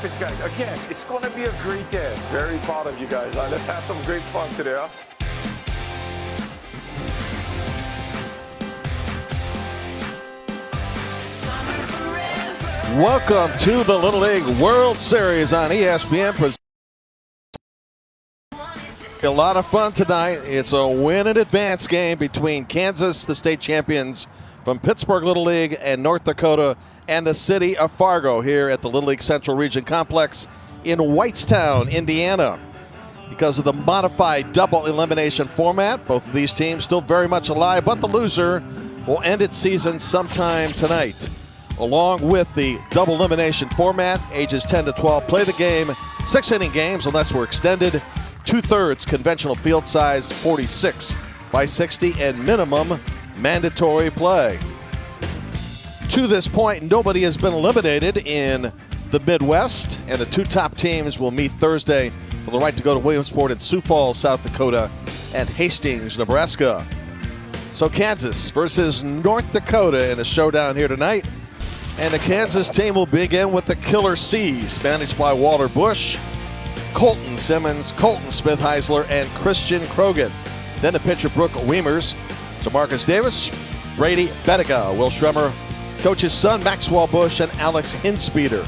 Rapids guys. Again, it's going to be a great day. Very proud of you guys. Let's have some great fun today. Huh? Welcome to the Little League World Series on ESPN. A lot of fun tonight. It's a win in advance game between Kansas, the state champions from Pittsburg Little League, and North Dakota and the city of Fargo here at the Little League Central Region Complex in Whitestown, Indiana. Because of the modified double elimination format, both of these teams still very much alive, but the loser will end its season sometime tonight. Along with the double elimination format, ages 10 to 12 play the game, 6-inning games unless we're extended, 2/3 conventional field size, 46 by 60, and minimum mandatory play. To this point, nobody has been eliminated in the Midwest, and the two top teams will meet Thursday for the right to go to Williamsport and Sioux Falls, South Dakota, and Hastings, Nebraska. So Kansas versus North Dakota in a showdown here tonight. And the Kansas team will begin with the Killer C's, managed by Walter Bush, Colton Simmons, Colton Smith-Heisler, and Christian Krogan. Then the pitcher Brooke Weimers, so Marcus Davis, Brady Bettiga, Will Schremer, coach's son Maxwell Bush, and Alex Hinspeeder.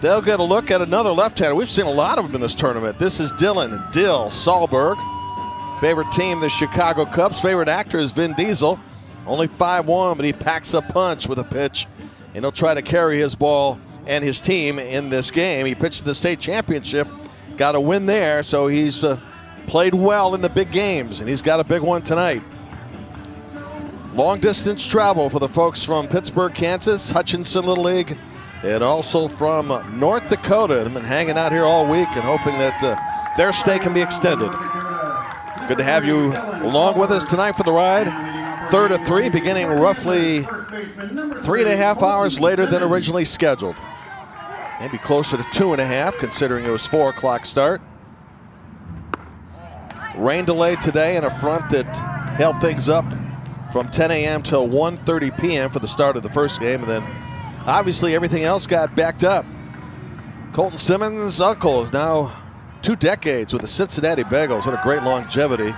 They'll get a look at another left-hander. We've seen a lot of them in this tournament. This is Dylan Dill Sahlberg. Favorite team, the Chicago Cubs. Favorite actor is Vin Diesel. Only 5'1", but he packs a punch with a pitch, and he'll try to carry his ball and his team in this game. He pitched the state championship, got a win there, so he's played well in the big games, and he's got a big one tonight. Long distance travel for the folks from Pittsburg, Kansas, Hutchinson Little League, and also from North Dakota. They've been hanging out here all week and hoping that their stay can be extended. Good to have you along with us tonight for the ride. 3rd of 3, beginning roughly 3.5 hours later than originally scheduled. Maybe closer to 2.5, considering it was 4 o'clock start. Rain delay today and a front that held things up from 10 a.m. till 1:30 p.m. for the start of the first game, and then obviously everything else got backed up. Colton Simmons' uncle is now 2 decades with the Cincinnati Bengals. What a great longevity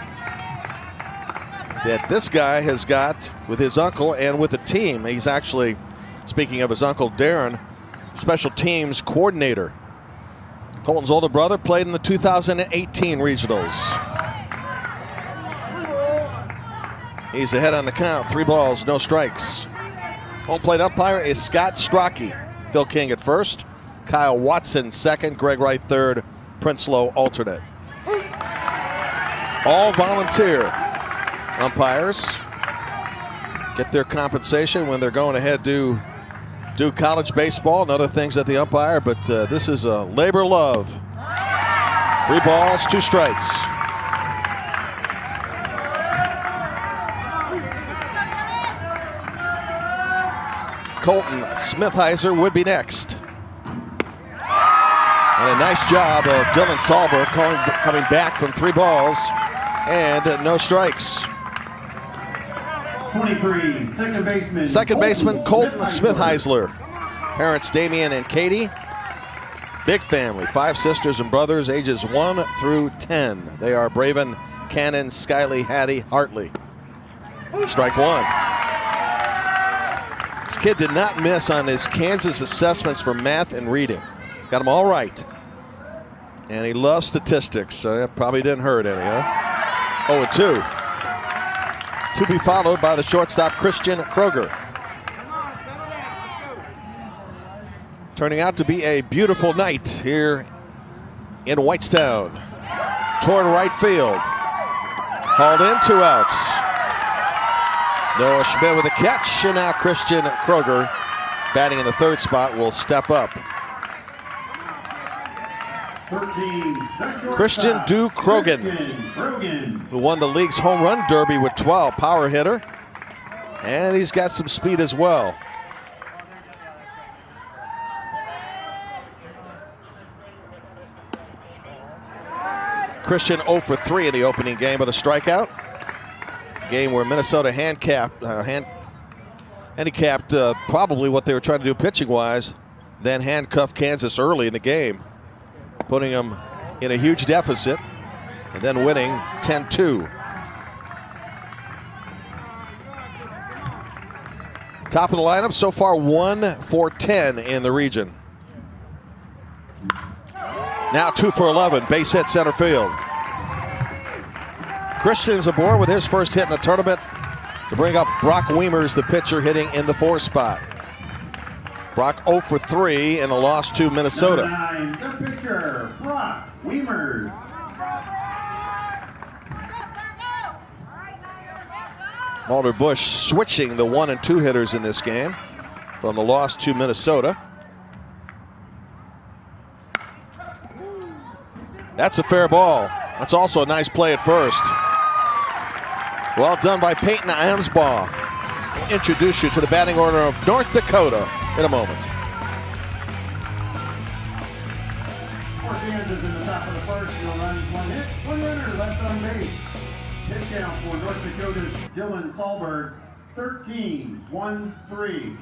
that this guy has got with his uncle and with the team. He's actually, speaking of his uncle Darren, special teams coordinator. Colton's older brother played in the 2018 regionals. He's ahead on the count, 3 balls, no strikes. Home plate umpire is Scott Strachey. Phil King at first, Kyle Watson second, Greg Wright third, Prince Lowe alternate. All volunteer umpires get their compensation when they're going ahead to do college baseball and other things at the umpire, but this is a labor of love. 3 balls, 2 strikes. Colton Smith-Heisler would be next. And a nice job of Dylan Sahlberg coming back from 3 balls and no strikes. 23, second baseman Colton Smith-Heisler. Parents Damian and Katie. Big family, 5 sisters and brothers, ages 1 through 10. They are Braven, Cannon, Skyley, Hattie, Hartley. Strike 1. This kid did not miss on his Kansas assessments for math and reading. Got them all right. And he loves statistics, so that probably didn't hurt any, huh? 0-2. To be followed by the shortstop, Christian Kroger. Turning out to be a beautiful night here in Whitestown. Toward right field. Hauled in, 2 outs. Noah Schmidt with a catch, and now Christian Kroger, batting in the 3rd spot, will step up. 13, Christian Duke Krogan, who won the league's home run derby with 12, power hitter. And he's got some speed as well. Christian 0 for 3 in the opening game, but a strikeout. Game where Minnesota handicapped probably what they were trying to do pitching-wise. then handcuffed Kansas early in the game, putting them in a huge deficit and then winning 10-2. Top of the lineup so far, 1 for 10 in the region. Now 2 for 11, base hit center field. Christian's aboard with his first hit in the tournament to bring up Brock Wiemers, the pitcher, hitting in the 4 spot. Brock 0 for 3 in the loss to Minnesota. Number 9, the pitcher, Brock Wiemers. Walter Bush switching the 1 and 2 hitters in this game from the loss to Minnesota. That's a fair ball. That's also a nice play at first. Well done by Peyton Amsbaugh. We'll introduce you to the batting order of North Dakota in a moment. For Kansas in the top of the first, no runs, 1 hit, 1 runner left on base. Pitch count for North Dakota's Dylan Sahlberg, 13-1-3.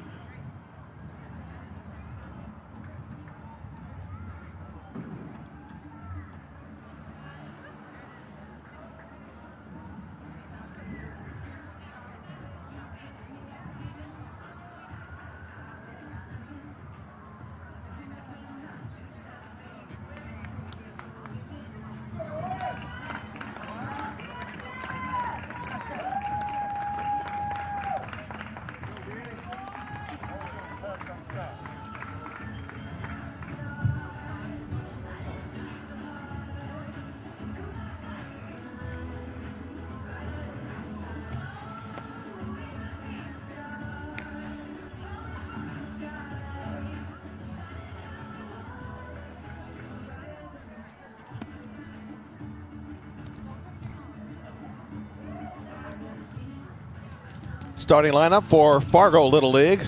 Starting lineup for Fargo Little League.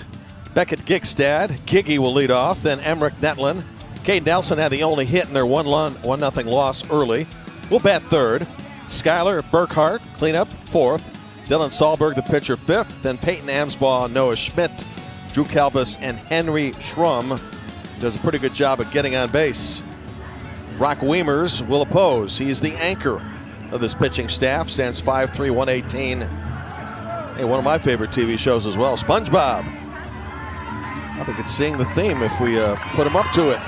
Beckett Gigstad. Giggy will lead off. Then Emmerich Netlin. Cade Nelson had the only hit in their 1-0 loss early. Will bat third. Skylar Burkhart, cleanup, fourth. Dylan Sahlberg, the pitcher, fifth. Then Peyton Amsbaugh, Noah Schmidt, Drew Kalbus, and Henry Schrum. Does a pretty good job of getting on base. Brock Wiemers will oppose. He's the anchor of this pitching staff. Stands 5'3", 118. Hey, one of my favorite TV shows as well, SpongeBob. I think it's sing the theme if we put him up to it.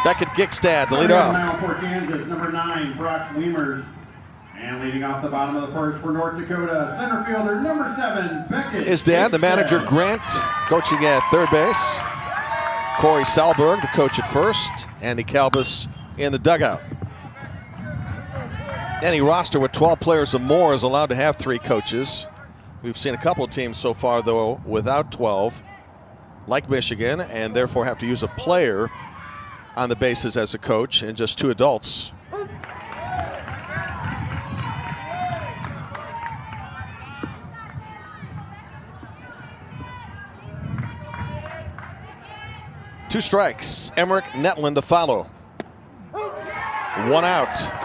Beckett Gigstad to lead off. Now for Kansas, number 9, Brock Wiemers. And leading off the bottom of the first for North Dakota, center fielder, number 7, Beckett. His dad, the manager, Grant, coaching at third base. Corey Salberg, the coach at first. Andy Kalbus in the dugout. Any roster with 12 players or more is allowed to have 3 coaches. We've seen a couple of teams so far, though, without 12, like Michigan, and therefore have to use a player on the bases as a coach and just 2 adults. Two strikes. Emmerich Netlin to follow. 1 out.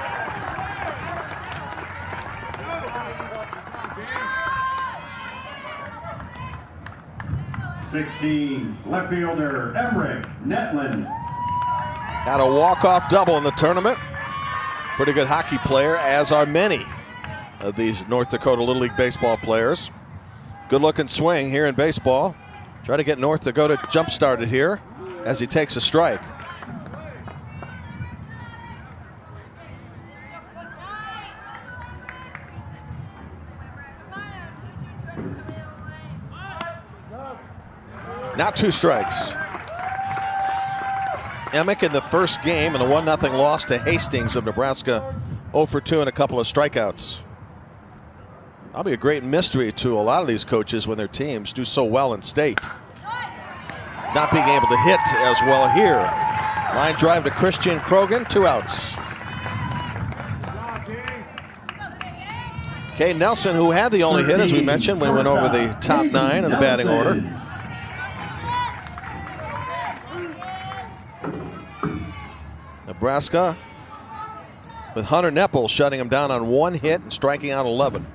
16, left fielder, Emmerich Netlin. Had a walk-off double in the tournament. Pretty good hockey player, as are many of these North Dakota Little League baseball players. Good-looking swing here in baseball. Try to get North Dakota jump-started here as he takes a strike. Now 2 strikes. Emick in the first game in a 1-0 loss to Hastings of Nebraska. 0 for 2 and a couple of strikeouts. That'll be a great mystery to a lot of these coaches when their teams do so well in state. Not being able to hit as well here. Line drive to Christian Krogan, 2 outs. Cade Nelson, who had the only hit, as we mentioned, when we went over the top 9 in the batting order. Nebraska with Hunter Neppel shutting him down on 1 hit and striking out 11.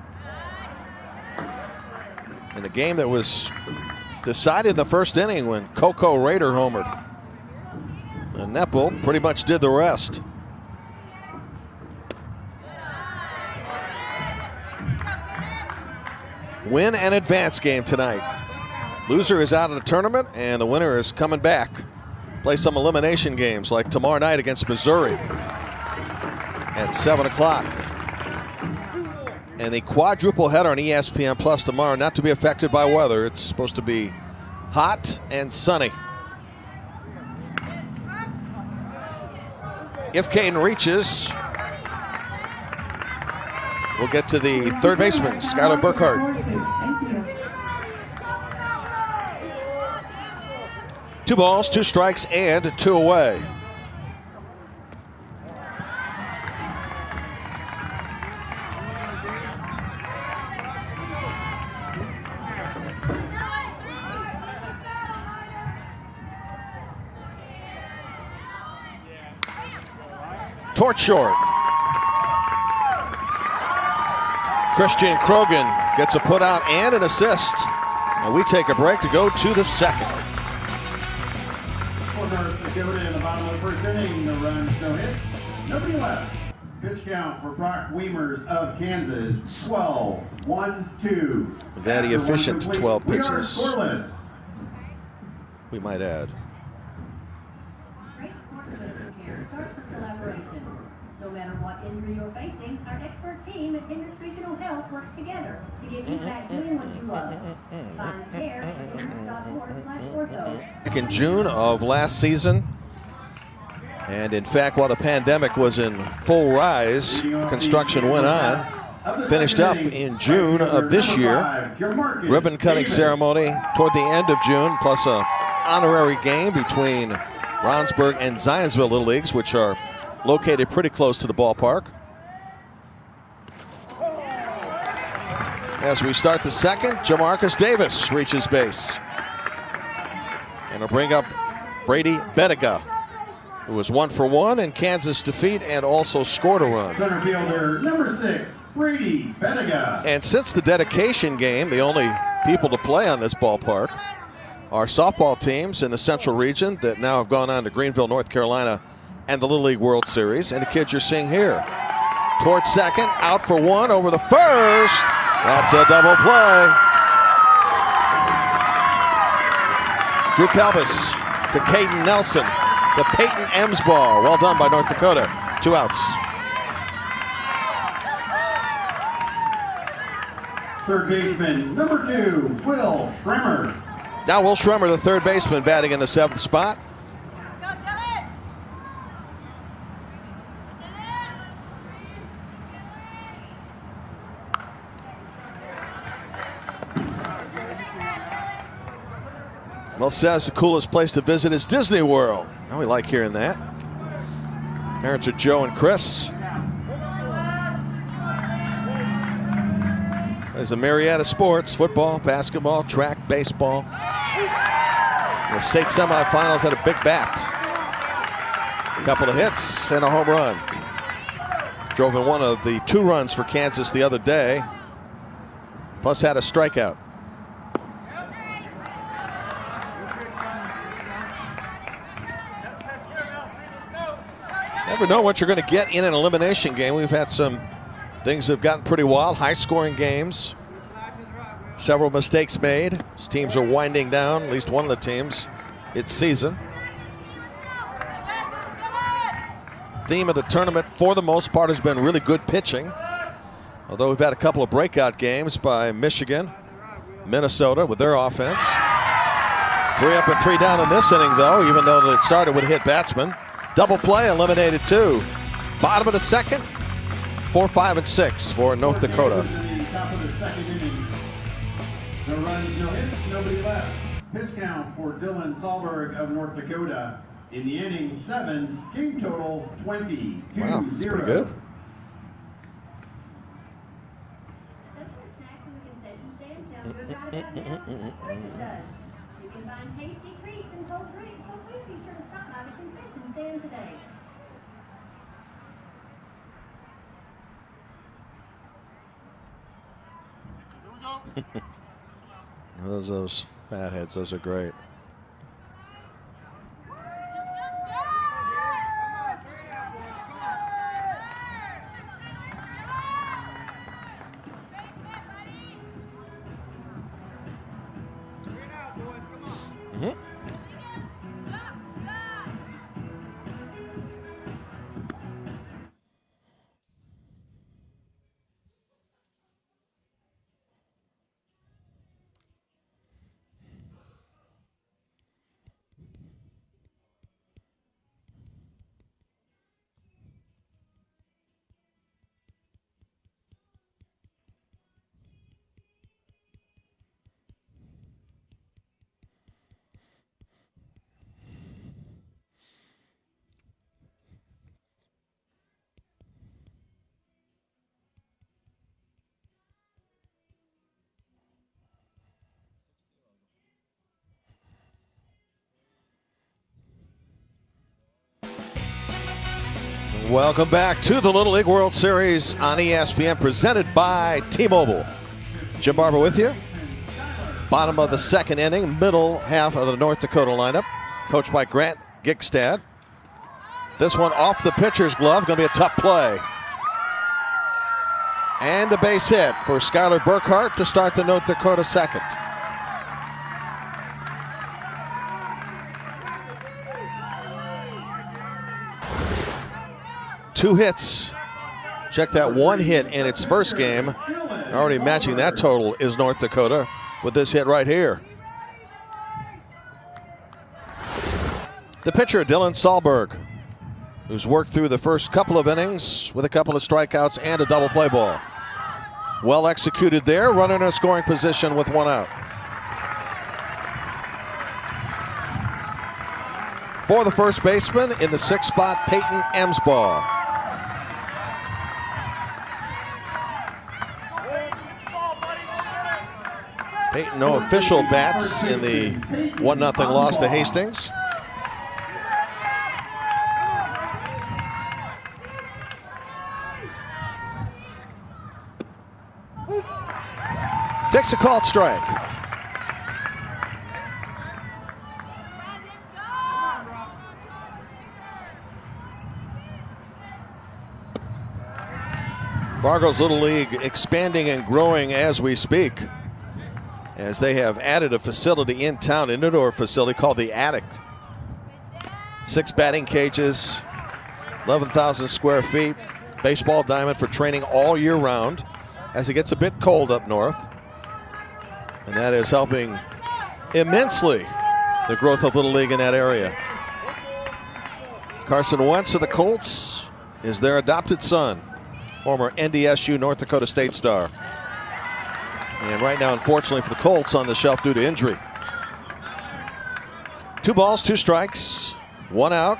In a game that was decided in the first inning when Coco Raider homered. And Nepple pretty much did the rest. Win and advance game tonight. Loser is out of the tournament, and the winner is coming back. Play some elimination games like tomorrow night against Missouri at 7 o'clock. And the quadruple header on ESPN Plus tomorrow, not to be affected by weather. It's supposed to be hot and sunny. If Caden reaches, we'll get to the third baseman, Skylar Burkhart. 2 balls, 2 strikes, and 2 away. Torch short. Christian Krogan gets a put out and an assist. And we take a break to go to the second. For North Dakota in the bottom of the first inning, no runs, no hits, nobody left. Pitch count for Brock Weimers of Kansas, 12, 1-2. Very efficient 12 We are pitches, scoreless. we might add. Great sportsmanship here starts with collaboration. No matter what injury you're facing, our expert team at Hendricks Regional Health works together to give you back doing what you love. Find care at hendricks.org/ortho. Back in June of last season, and in fact, while the pandemic was in full rise, construction went on. Finished up in June of this year. Ribbon cutting ceremony toward the end of June, plus a honorary game between Ronsburg and Zionsville Little Leagues, which are located pretty close to the ballpark. As we start the second, Jamarcus Davis reaches base. And will bring up Brady Bettiga, who was 1 for 1 in Kansas defeat and also scored a run. Center fielder, number 6, Brady Bettiga. And since the dedication game, the only people to play on this ballpark are softball teams in the Central Region that now have gone on to Greenville, North Carolina, and the Little League World Series. And the kids you're seeing here. Towards second, out for 1 over the first. That's a double play. Drew Calvis to Caden Nelson to Peyton Emsbaugh. Well done by North Dakota. 2 outs. Third baseman, number 2, Will Schremer. Now Will Schremer, the third baseman, batting in the 7th spot. Well, says the coolest place to visit is Disney World. Now we like hearing that. Parents are Joe and Chris. There's a myriad of sports: football, basketball, track, baseball. The state semifinals had a big bat. A couple of hits and a home run. Drove in one of the 2 runs for Kansas the other day. Plus had a strikeout. Never know what you're going to get in an elimination game. We've had some things that have gotten pretty wild, high-scoring games. Several mistakes made. As teams are winding down, at least one of the teams, its season. Theme of the tournament, for the most part, has been really good pitching. Although we've had a couple of breakout games by Michigan, Minnesota with their offense. 3 up and 3 down in this inning, though, even though it started with a hit batsman. Double play, eliminated 2. Bottom of the second, 4, 5, and 6 for North Dakota. Top of the second inning. No runs, no hits, nobody left. Pitch count for Dylan Sahlberg of North Dakota. In the inning, 7, game total 20. Wow, that's pretty good. Doesn't it snack from the concession stand sound good right about now? Of course it does. You can find tasty treats and cold drinks, so please be sure to stop by the concession stand today. Those Fatheads, those are great. Welcome back to the Little League World Series on ESPN, presented by T-Mobile. Jim Barber with you. Bottom of the second inning, middle half of the North Dakota lineup, coached by Grant Gigstad. This one off the pitcher's glove, going to be a tough play. And a base hit for Skylar Burkhart to start the North Dakota second. Two hits. Check that, one hit in its first game. Already matching that total is North Dakota with this hit right here. The pitcher, Dylan Sahlberg, who's worked through the first couple of innings with a couple of strikeouts and a double play ball. Well executed there, runner in a scoring position with one out. For the first baseman in the sixth spot, Peyton Emsbaugh. Peyton, no official bats in the 1-0 loss to Hastings. Takes a called strike. Fargo's Little League expanding and growing as we speak, as they have added a facility in town, an indoor facility called the Attic. 6 batting cages, 11,000 square feet, baseball diamond for training all year round as it gets a bit cold up north. And that is helping immensely the growth of Little League in that area. Carson Wentz of the Colts is their adopted son, former NDSU North Dakota State star. And right now, unfortunately for the Colts, on the shelf due to injury. 2 balls, 2 strikes, 1 out,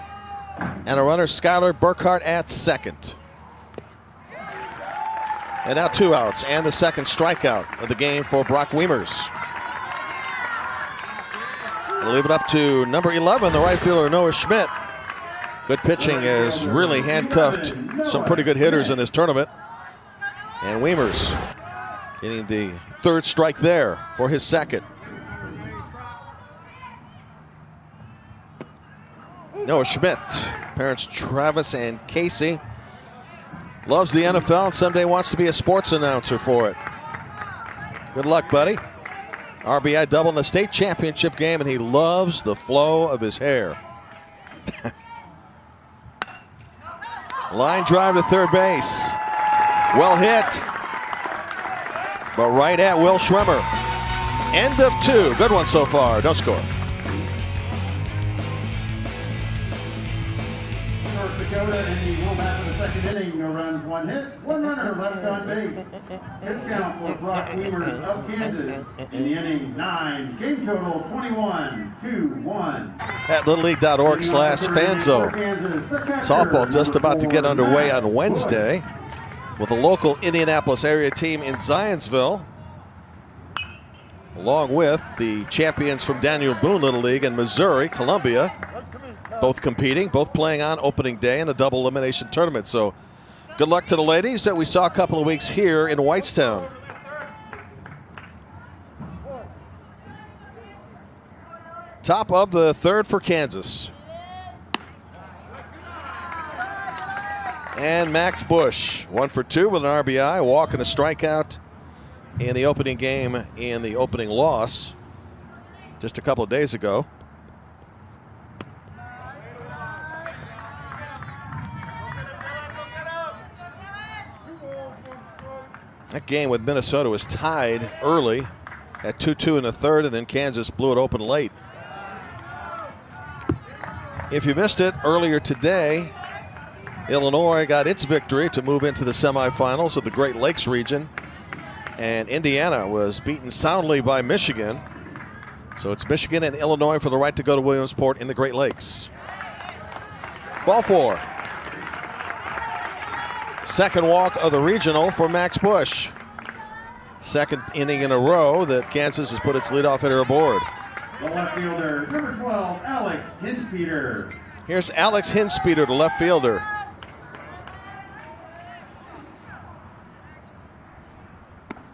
and a runner, Skylar Burkhart, at second. And now 2 outs, and the second strikeout of the game for Brock Wiemers. We'll leave it up to number 11, the right fielder, Noah Schmidt. Good pitching has really handcuffed some pretty good hitters in this tournament. And Wiemers getting the 3rd strike there for his second. Noah Schmidt, parents Travis and Casey, loves the NFL and someday wants to be a sports announcer for it. Good luck, buddy. RBI double in the state championship game, and he loves the flow of his hair. Line drive to third base. Well hit, but right at Will Schwemmer. End of 2. Good one so far. No score. North Dakota in the home half of the second inning. No runs, 1 hit, 1 runner left on base. Pitch count for Brock Wiemers of Kansas. In the inning, 9. Game total 21-1. At littleleague.org/fanzone. Softball just about to get underway on Wednesday with a local Indianapolis area team in Zionsville, along with the champions from Daniel Boone Little League in Missouri, Columbia, both competing, both playing on opening day in the double elimination tournament. So good luck to the ladies that we saw a couple of weeks here in Whitestown. Top of the third for Kansas. And Max Bush, 1 for 2 with an RBI, a walk and a strikeout in the opening game in the opening loss just a couple of days ago. That game with Minnesota was tied early at 2-2 in the third, and then Kansas blew it open late. If you missed it earlier today, Illinois got its victory to move into the semifinals of the Great Lakes region, and Indiana was beaten soundly by Michigan. So it's Michigan and Illinois for the right to go to Williamsport in the Great Lakes. Ball 4. Second walk of the regional for Max Bush. Second inning in a row that Kansas has put its leadoff hitter aboard. The left fielder, number 12, Alex Hinspeeder. Here's Alex Hinspeeder, the left fielder.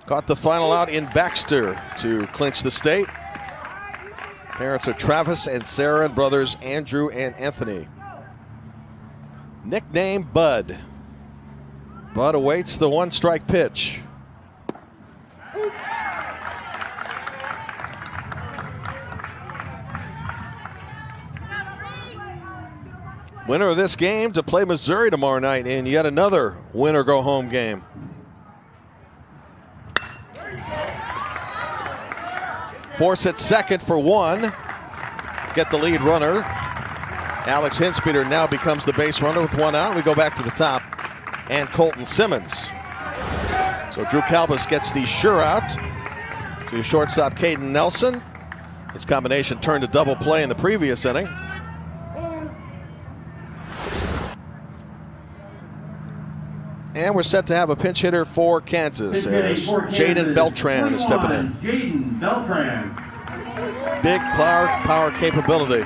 Caught the final out in Baxter to clinch the state. Parents are Travis and Sarah, and brothers Andrew and Anthony. Nickname Bud. Bud awaits the 1-strike pitch. Winner of this game to play Missouri tomorrow night in yet another win-or-go-home game. Force at second for 1. Get the lead runner. Alex Hinspeeder now becomes the base runner with 1 out. We go back to the top and Colton Simmons. So Drew Kalbus gets the sure out to shortstop Caden Nelson. This combination turned a double play in the previous inning. And we're set to have a pinch hitter for Kansas as Jaden Beltran is stepping in. Jaden Beltran. Big power capability.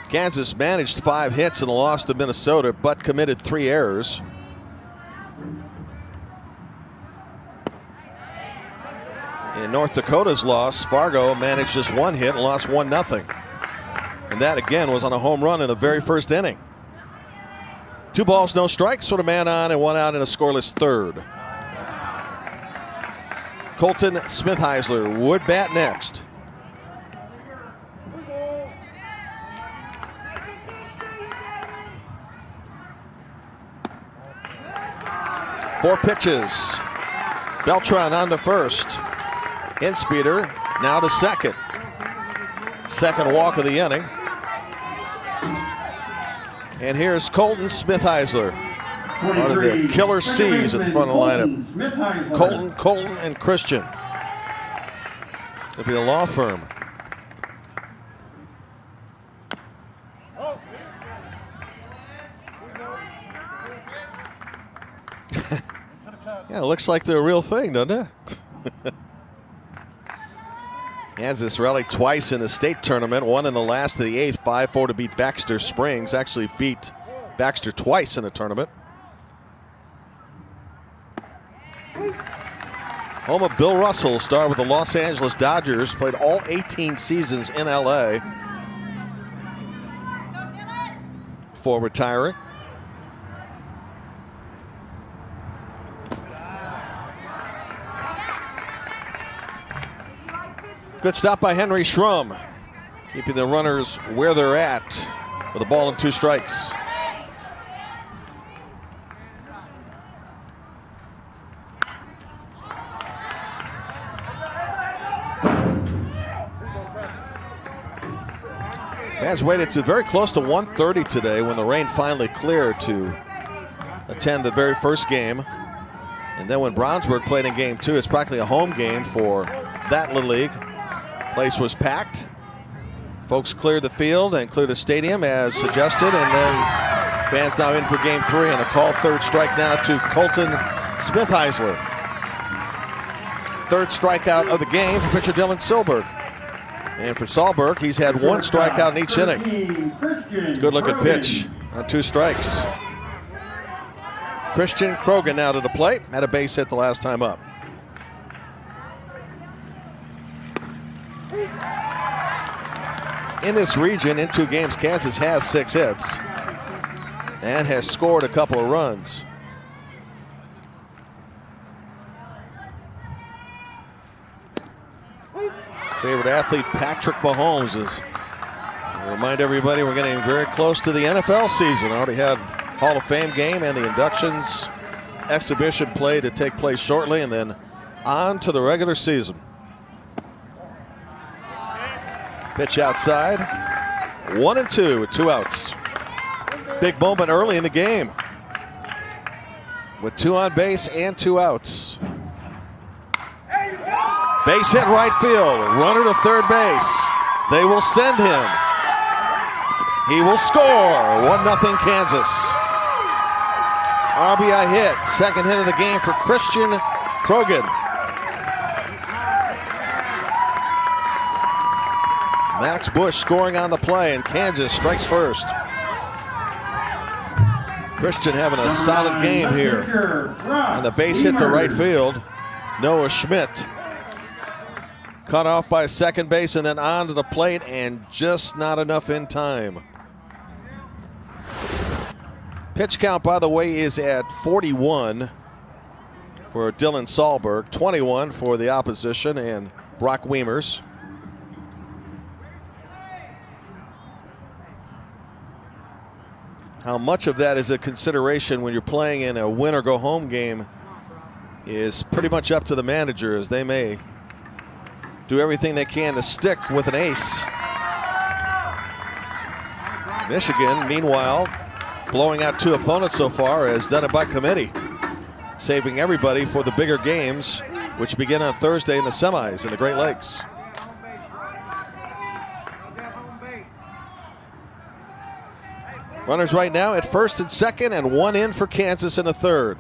Kansas managed 5 hits in the loss to Minnesota, but committed 3 errors. In North Dakota's loss, Fargo managed just 1 hit and lost 1-0. And that again was on a home run in the very first inning. 2 balls, no strikes with a man on and 1 out in a scoreless third. Colton Smithheisler would bat next. Four pitches. Beltran on to first. Hinspeeder now to second. Second walk of the inning. And here's Colton Smithheisler. One of the killer C's at the front of the lineup. Colton, and Christian. It'll be a law firm. Yeah, it looks like they're a real thing, doesn't it? Kansas rallied twice in the state tournament, one in the last of the 8th, 5-4 to beat Baxter Springs. Actually beat Baxter twice in the tournament. Home of Bill Russell, star with the Los Angeles Dodgers, played all 18 seasons in LA before retiring. Good stop by Henry Schrum, keeping the runners where they're at with a ball and 2 strikes. Fans waited to very close to 1:30 today when the rain finally cleared to attend the very first game. And then when Brownsburg played in game 2, it's practically a home game for that Little League. Place was packed. Folks cleared the field and cleared the stadium as suggested, and then fans now in for game 3 and a called 3rd strike now to Colton Smithheisler. 3rd strikeout of the game for pitcher Dylan Silberg. And for Sahlberg, he's had 1 strikeout in each inning. Good looking pitch on 2 strikes. Christian Krogan now to the plate. Had a base hit the last time up. In this region, in 2 games, Kansas has 6 hits and has scored a couple of runs. Favorite athlete, Patrick Mahomes, is. I remind everybody we're getting very close to the NFL season. Already had Hall of Fame game and the inductions exhibition play to take place shortly, and then on to the regular season. Pitch outside. 1-2 with 2 outs. Big moment early in the game with 2 on base and 2 outs. Base hit right field. Runner to third base. They will send him. He will score. 1-0 Kansas. RBI hit. Second hit of the game for Christian Krogan. Max Bush scoring on the play, and Kansas strikes first. Christian having a solid game here. And the base hit to right field. Noah Schmidt cut off by second base and then onto the plate, and just not enough in time. Pitch count, by the way, is at 41 for Dylan Sahlberg, 21 for the opposition and Brock Weimers. How much of that is a consideration when you're playing in a win or go home game is pretty much up to the manager, as they may do everything they can to stick with an ace. Michigan, meanwhile, blowing out 2 opponents so far, has done it by committee, saving everybody for the bigger games, which begin on Thursday in the semis in the Great Lakes. Runners right now at first and second, and 1 in for Kansas in the third.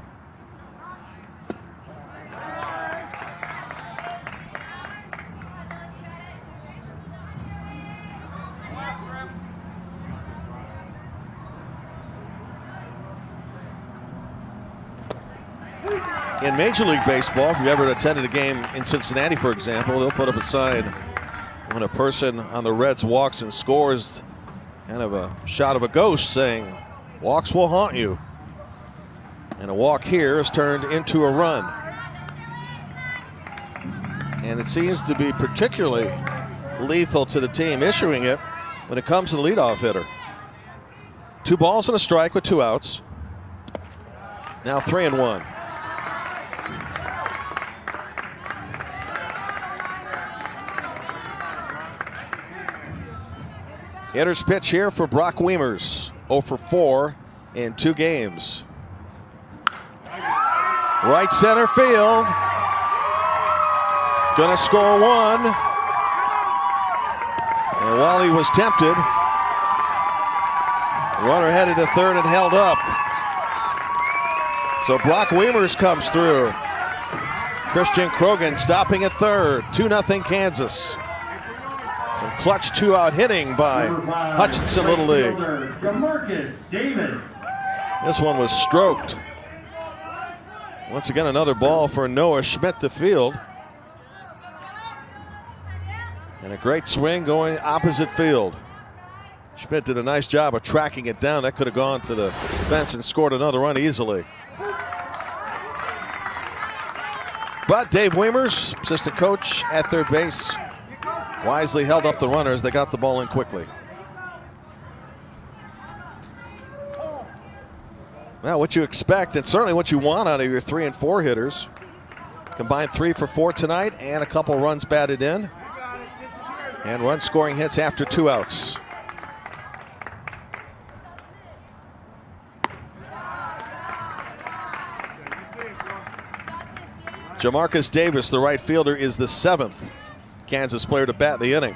In Major League Baseball, if you ever attended a game in Cincinnati, for example, they'll put up a sign when a person on the Reds walks and scores, kind of a shot of a ghost saying, "Walks will haunt you." And a walk here is turned into a run. And it seems to be particularly lethal to the team issuing it when it comes to the leadoff hitter. 2 balls and a strike with 2 outs. Now 3-1. Hitter's pitch here for Brock Weimers. 0 for 4 in 2 games. Right center field. Gonna score 1. And while he was tempted, the runner headed to third and held up. So Brock Weimers comes through. Christian Krogan stopping at third. 2-0 Kansas. Some clutch 2-out hitting by Hutchinson Little League. This one was stroked. Once again, another ball for Noah Schmidt to field. And a great swing going opposite field. Schmidt did a nice job of tracking it down. That could have gone to the fence and scored another run easily. But Dave Weimers, assistant coach at third base, wisely held up the runners. They got the ball in quickly. Well, what you expect, and certainly what you want out of your 3 and 4 hitters. Combined 3 for 4 tonight, and a couple runs batted in. And run scoring hits after 2 outs. Jamarcus Davis, the right fielder, is the 7th Kansas player to bat the inning.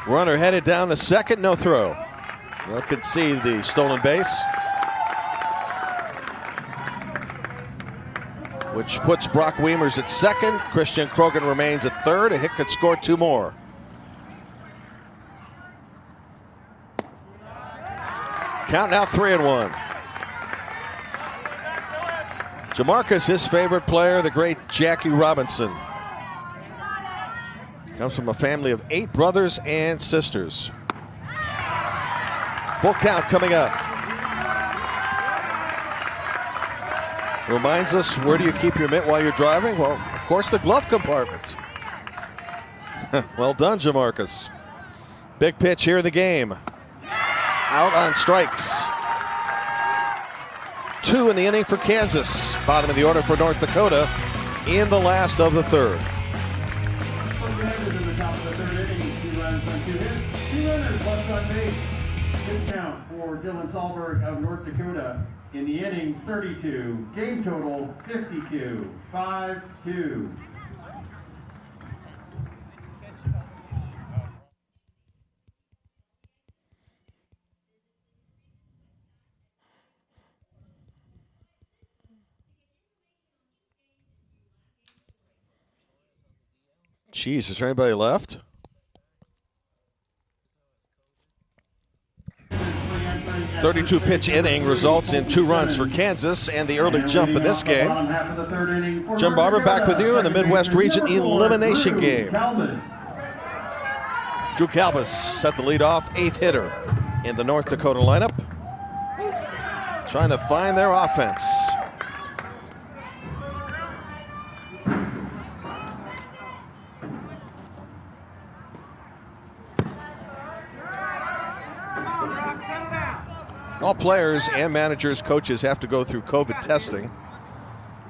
Runner headed down to second, no throw. You can see the stolen base. which puts Brock Weimers at second. Christian Krogan remains at third. A hit could score 2 more. Count now 3-1. Jamarcus, his favorite player, the great Jackie Robinson. Comes from a family of 8 brothers and sisters. Full count coming up. Reminds us, where do you keep your mitt while you're driving? Well, of course, the glove compartment. Well done, Jamarcus. Big pitch here in the game. Out on strikes. 2 in the inning for Kansas. Bottom of the order for North Dakota in the last of the third. In the top of the third inning, 2 runs on 2 hits, 2 runners left on base. Pitch count for Dylan Sahlberg of North Dakota in the inning 32. Game total 52. 5-2. Jeez, is there anybody left? .32 pitch inning results in 2 runs for Kansas and the early jump in this game. Jim Barber back with you in the Midwest Region elimination game. Drew Calbus set the lead off, 8th hitter in the North Dakota lineup. Trying to find their offense. All players and managers, coaches have to go through COVID testing.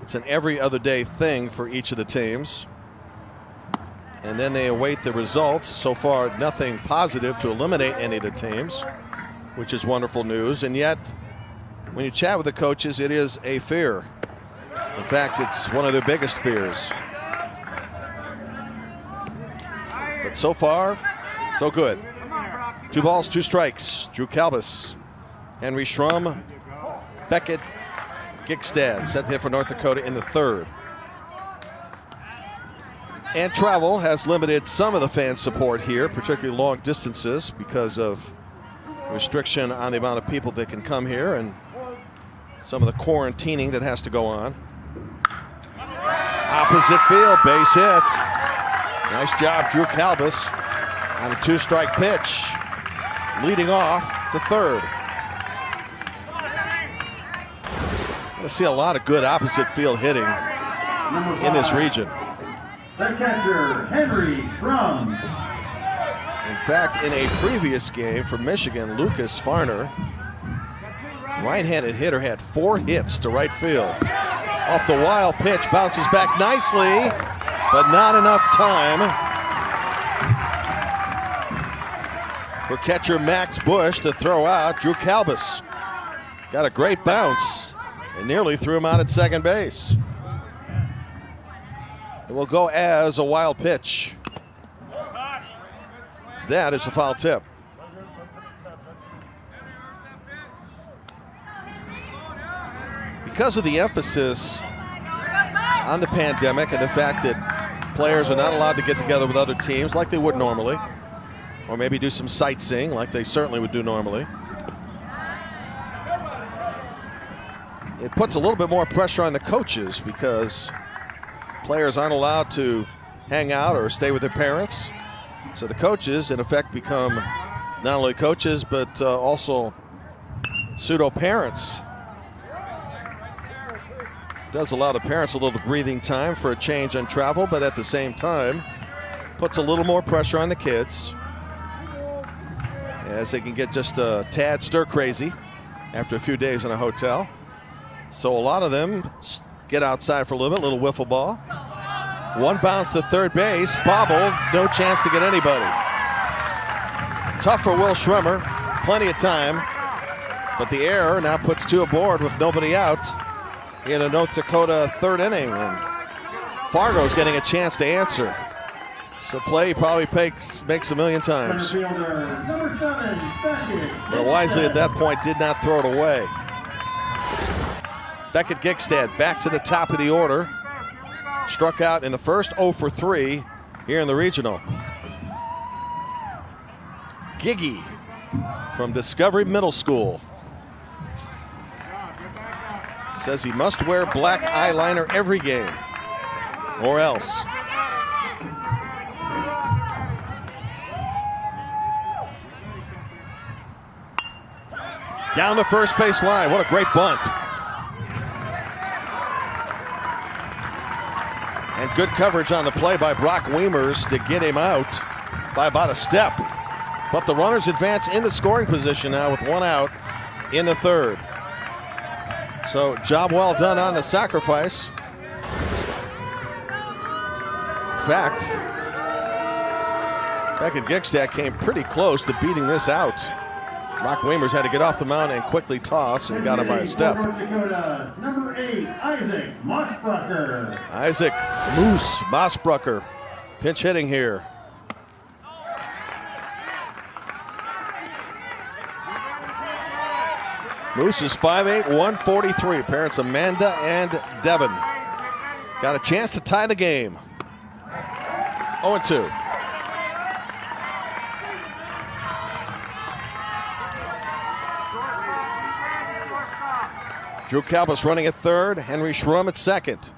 It's an every other day thing for each of the teams. And then they await the results. So far, nothing positive to eliminate any of the teams, which is wonderful news. And yet, when you chat with the coaches, it is a fear. In fact, it's one of their biggest fears. But so far, so good. 2 balls, 2 strikes. Drew Calbus, Henry Schrum, Beckett, Gigstad set the hit for North Dakota in the third. And travel has limited some of the fan support here, particularly long distances, because of restriction on the amount of people that can come here and some of the quarantining that has to go on. Opposite field, base hit. Nice job, Drew Calbus, on a 2-strike pitch, leading off the third. We'll see a lot of good opposite field hitting in this region. The catcher, Henry Schrum. In fact, in a previous game for Michigan, Lucas Farner, right-handed hitter, had 4 hits to right field. Off the wild pitch, bounces back nicely, but not enough time for catcher Max Bush to throw out Drew Calbus. Got a great bounce and nearly threw him out at second base. It will go as a wild pitch. That is a foul tip. Because of the emphasis on the pandemic and the fact that players are not allowed to get together with other teams like they would normally, or maybe do some sightseeing like they certainly would do normally, it puts a little bit more pressure on the coaches because players aren't allowed to hang out or stay with their parents. So the coaches, in effect, become not only coaches, but also pseudo-parents. Does allow the parents a little breathing time for a change on travel, but at the same time, puts a little more pressure on the kids as they can get just a tad stir-crazy after a few days in a hotel. So a lot of them get outside for a little bit, little wiffle ball. 1 bounce to third base, bobbled, no chance to get anybody. Tough for Will Schremer, plenty of time, but the error now puts 2 aboard with nobody out in a North Dakota third inning, and Fargo's getting a chance to answer. So play probably makes a million times. Number 7, Beckett. But wisely at that point did not throw it away. Beckett Gigstad back to the top of the order. Struck out in the first, 0 for 3 here in the regional. Giggy from Discovery Middle School says he must wear black eyeliner every game or else. Down the first base line. What a great bunt. And good coverage on the play by Brock Weimers to get him out by about a step. But the runners advance into scoring position now with 1 out in the third. So job well done on the sacrifice. In fact, Beckett Gigstad came pretty close to beating this out. Brock Weimers had to get off the mound and quickly toss and got him by a step. North Dakota, number 8, Isaac Mossbrucker. Isaac Moose Mossbrucker pinch hitting here. Moose is 5'8", 143. Parents Amanda and Devin. Got a chance to tie the game. 0-2. Drew Kalbus running at third, Henry Schrum at second.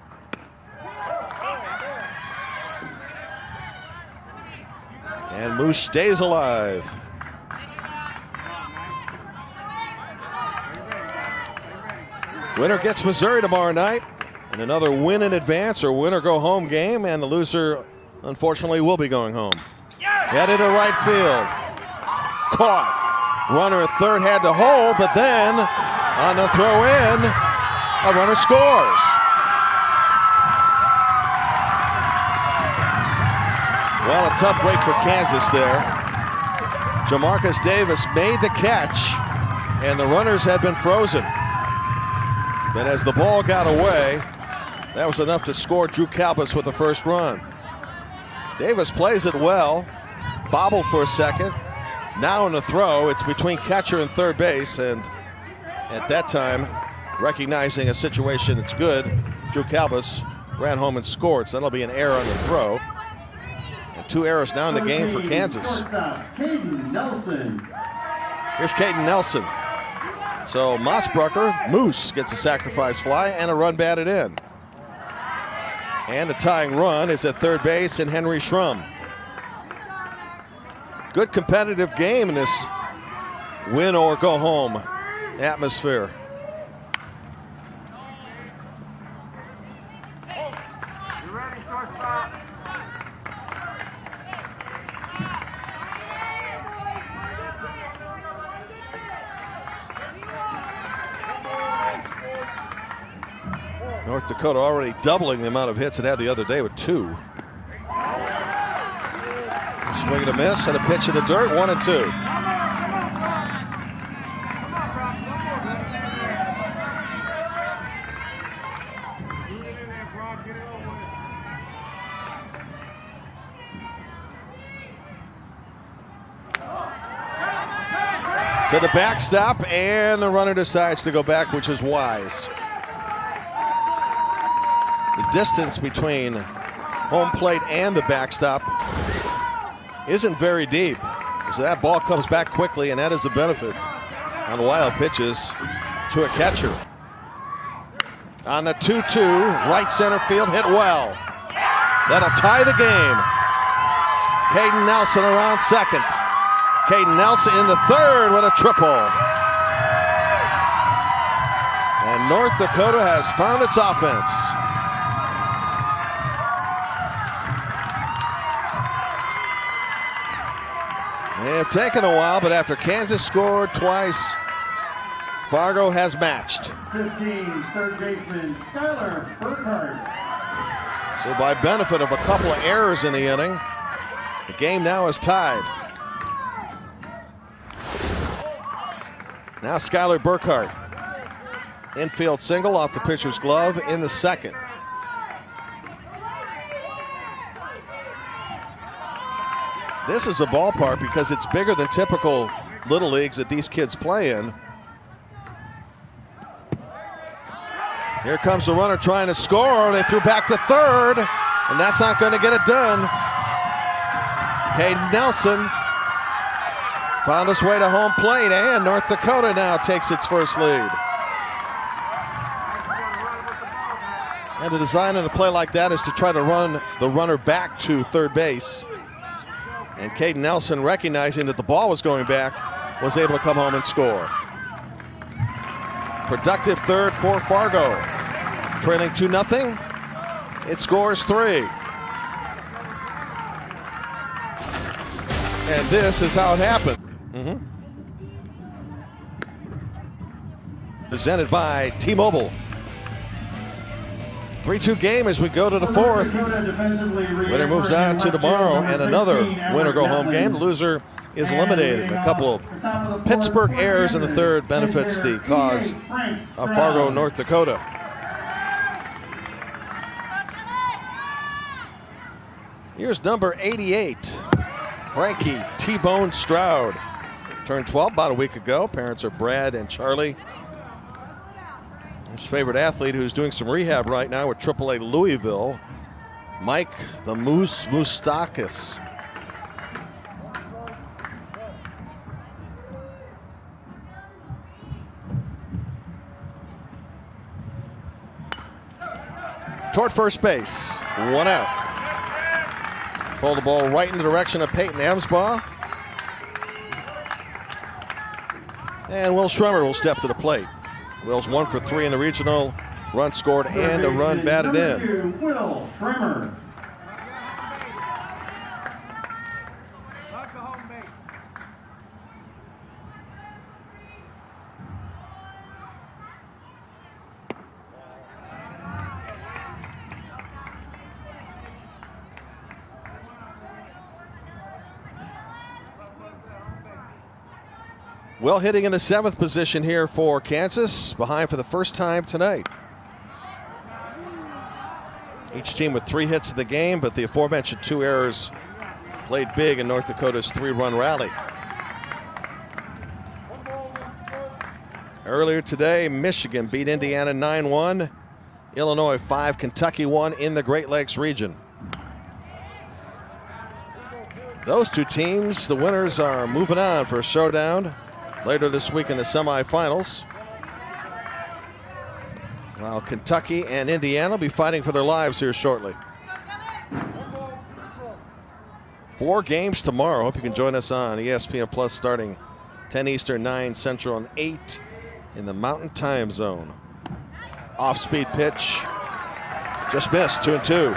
And Moose stays alive. Winner gets Missouri tomorrow night. And another win in advance or win or go home game. And the loser, unfortunately, will be going home. Headed to right field. Caught. Runner at third had to hold, but then on the throw in, a runner scores. Well, a tough break for Kansas there. Jamarcus Davis made the catch, and the runners had been frozen. But as the ball got away, that was enough to score Drew Kalbus with the first run. Davis plays it well, bobbled for a second. Now in the throw, it's between catcher and third base, and at that time, recognizing a situation that's good, Drew Kalbus ran home and scored, so that'll be an error on the throw. And 2 errors now in the game for Kansas. Caden Nelson. Here's Caden Nelson. So Mossbrucker, Moose gets a sacrifice fly and a run batted in. And the tying run is at third base in Henry Schrum. Good competitive game in this win or go home atmosphere. You ready, shortstop? North Dakota already doubling the amount of hits it had the other day with 2. Swing and a miss and a pitch in the dirt, 1-2. To the backstop, and the runner decides to go back, which is wise. The distance between home plate and the backstop isn't very deep. So that ball comes back quickly, and that is the benefit on wild pitches to a catcher. On the 2-2, right center field, hit well. That'll tie the game. Caden Nelson around second. Caden Nelson in the third with a triple. And North Dakota has found its offense. They have taken a while, but after Kansas scored twice, Fargo has matched. 15, third baseman Skylar Burkhardt. So by benefit of a couple of errors in the inning, the game now is tied. Now Skylar Burkhardt. Infield single off the pitcher's glove in the second. This is a ballpark because it's bigger than typical little leagues that these kids play in. Here comes the runner trying to score. They threw back to third, and that's not going to get it done. Caden Nelson found his way to home plate, and North Dakota now takes its first lead. And the design of a play like that is to try to run the runner back to third base. And Caden Nelson, recognizing that the ball was going back, was able to come home and score. Productive third for Fargo. Trailing 2-0. It scores 3. And this is how it happened. Presented by T-Mobile. 3-2 game as we go to the fourth. Winner moves on to tomorrow and another winner-go-home game. The loser is eliminated. A couple of Pittsburg errors in the third benefits the cause of Fargo, North Dakota. Here's number 88, Frankie T-Bone Stroud. Turned 12 about a week ago. Parents are Brad and Charlie. His favorite athlete, who's doing some rehab right now with AAA Louisville, Mike the Moose Moustakis. Toward first base, 1 out. Pull the ball right in the direction of Peyton Amsbaugh. And Will Schremer will step to the plate. Will's 1 for 3 in the regional. Run scored and a run batted in. Will Schremer. Will hitting in the 7th position here for Kansas, behind for the first time tonight. Each team with 3 hits in the game, but the aforementioned 2 errors played big in North Dakota's 3-run rally. Earlier today, Michigan beat Indiana 9-1, Illinois 5, Kentucky 1 in the Great Lakes region. Those 2 teams, the winners, are moving on for a showdown later this week in the semifinals. While Kentucky and Indiana will be fighting for their lives here shortly. 4 games tomorrow. Hope you can join us on ESPN Plus starting 10 Eastern, 9 Central, and 8 in the Mountain Time Zone. Off-speed pitch. Just missed, 2-2.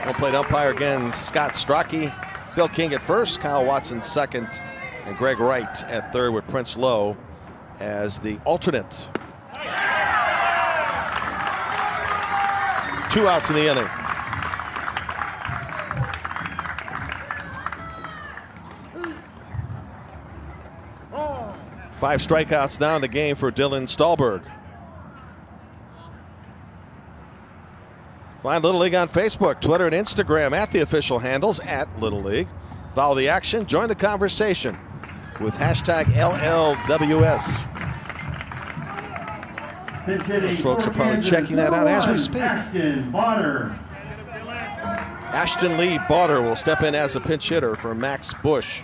Home plate umpire again, Scott Strachey. Phil King at first, Kyle Watson second, and Greg Wright at third with Prince Lowe as the alternate. 2 outs in the inning. Five strikeouts now in the game for Dylan Stahlberg. Find Little League on Facebook, Twitter, and Instagram at the official handles at Little League. Follow the action, join the conversation with hashtag LLWS. Those folks are probably checking that out as we speak. Ashton Lee Bauder will step in as a pinch hitter for Max Bush.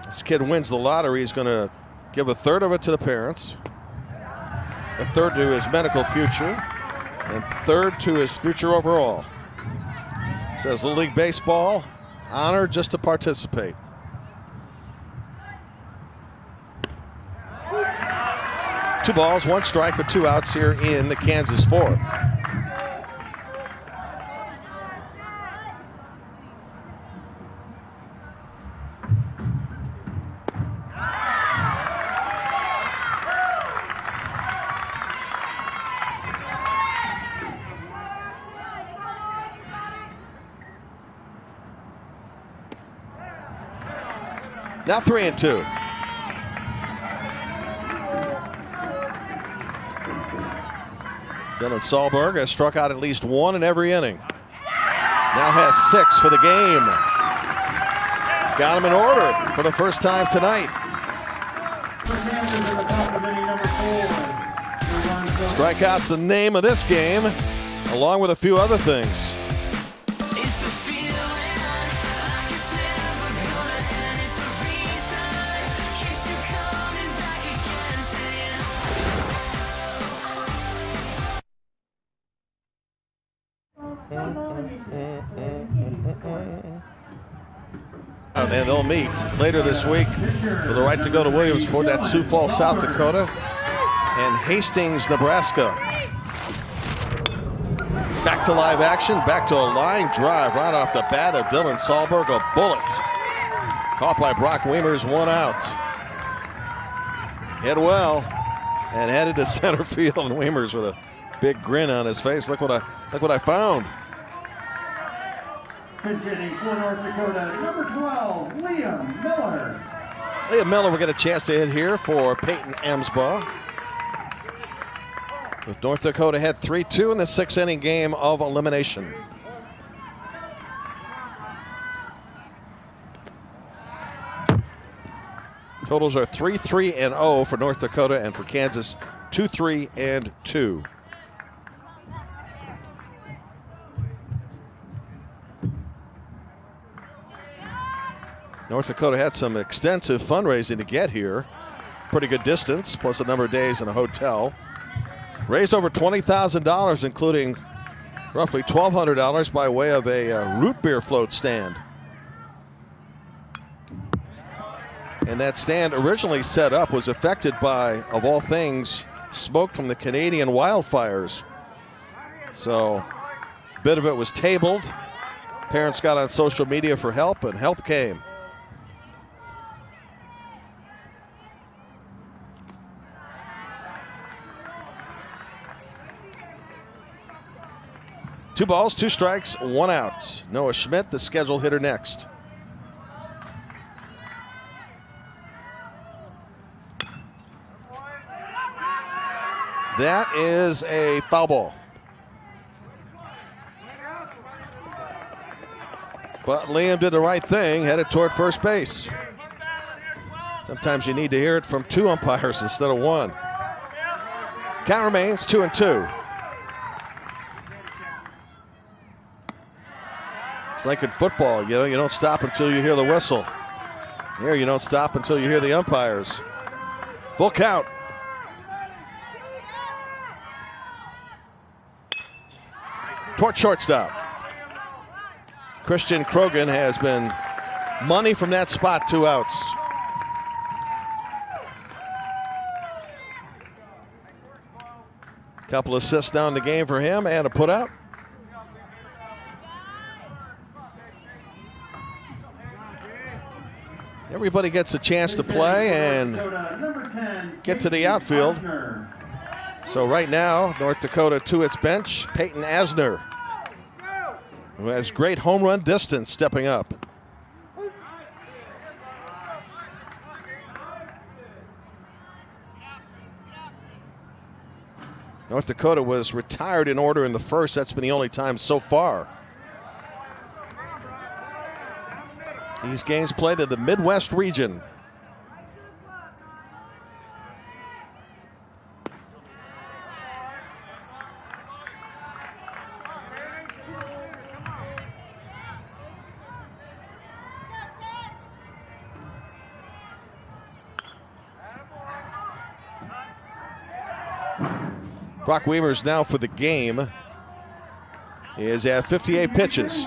This kid wins the lottery. He's going to give a third of it to the parents, a third to his medical future, and third to his future overall. Says Little League Baseball, honored just to participate. Two balls, 1 strike, but 2 outs here in the Kansas fourth. Now 3-2. Dylan Stahlberg has struck out at least 1 in every inning. Now has 6 for the game. got them in order for the first time tonight. For Kansas in the top of inning number 4. The runs no hit. Strikeouts the name of this game, along with a few other things. It's the feeling like it's never gonna end. It's the reason keeps you coming back again, saying, Play ball initiative will continue scoring. And they'll meet later this week for the right to go to Williamsport. That's Sioux Falls, South Dakota, and Hastings, Nebraska. Back to live action, back to a line drive right off the bat of Dylan Sahlberg, a bullet. Caught by Brock Weimers, 1 out. Hit well and headed to center field, and Weimers with a big grin on his face. Look what I found. Pinch hitting for North Dakota, number 12, Liam Miller. Liam Miller will get a chance to hit here for Peyton Emsbaugh. With North Dakota had 3-2 in the 6th inning game of elimination. Totals are 3-3-0 for North Dakota, and for Kansas 2-3-2. North Dakota had some extensive fundraising to get here. Pretty good distance, plus a number of days in a hotel. Raised over $20,000, including roughly $1,200 by way of a root beer float stand. And that stand, originally set up, was affected by, of all things, smoke from the Canadian wildfires. So a bit of it was tabled. Parents got on social media for help, and help came. Two balls, 2 strikes, 1 out. Noah Schmidt, the scheduled hitter next. That is a foul ball. But Liam did the right thing, headed toward first base. Sometimes you need to hear it from 2 umpires instead of 1. Count remains 2-2. It's like in football, you know, you don't stop until you hear the whistle. Here, you don't stop until you hear the umpires. Full count. Toward shortstop. Christian Krogan has been money from that spot, 2 outs. Couple assists now in the game for him and a putout. Everybody gets a chance to play and get to the outfield. So right now, North Dakota to its bench, Peyton Asner, who has great home run distance, stepping up. North Dakota was retired in order in the first. That's been the only time so far. These games played in the Midwest region. Brock Weimers now for the game is at 58 pitches.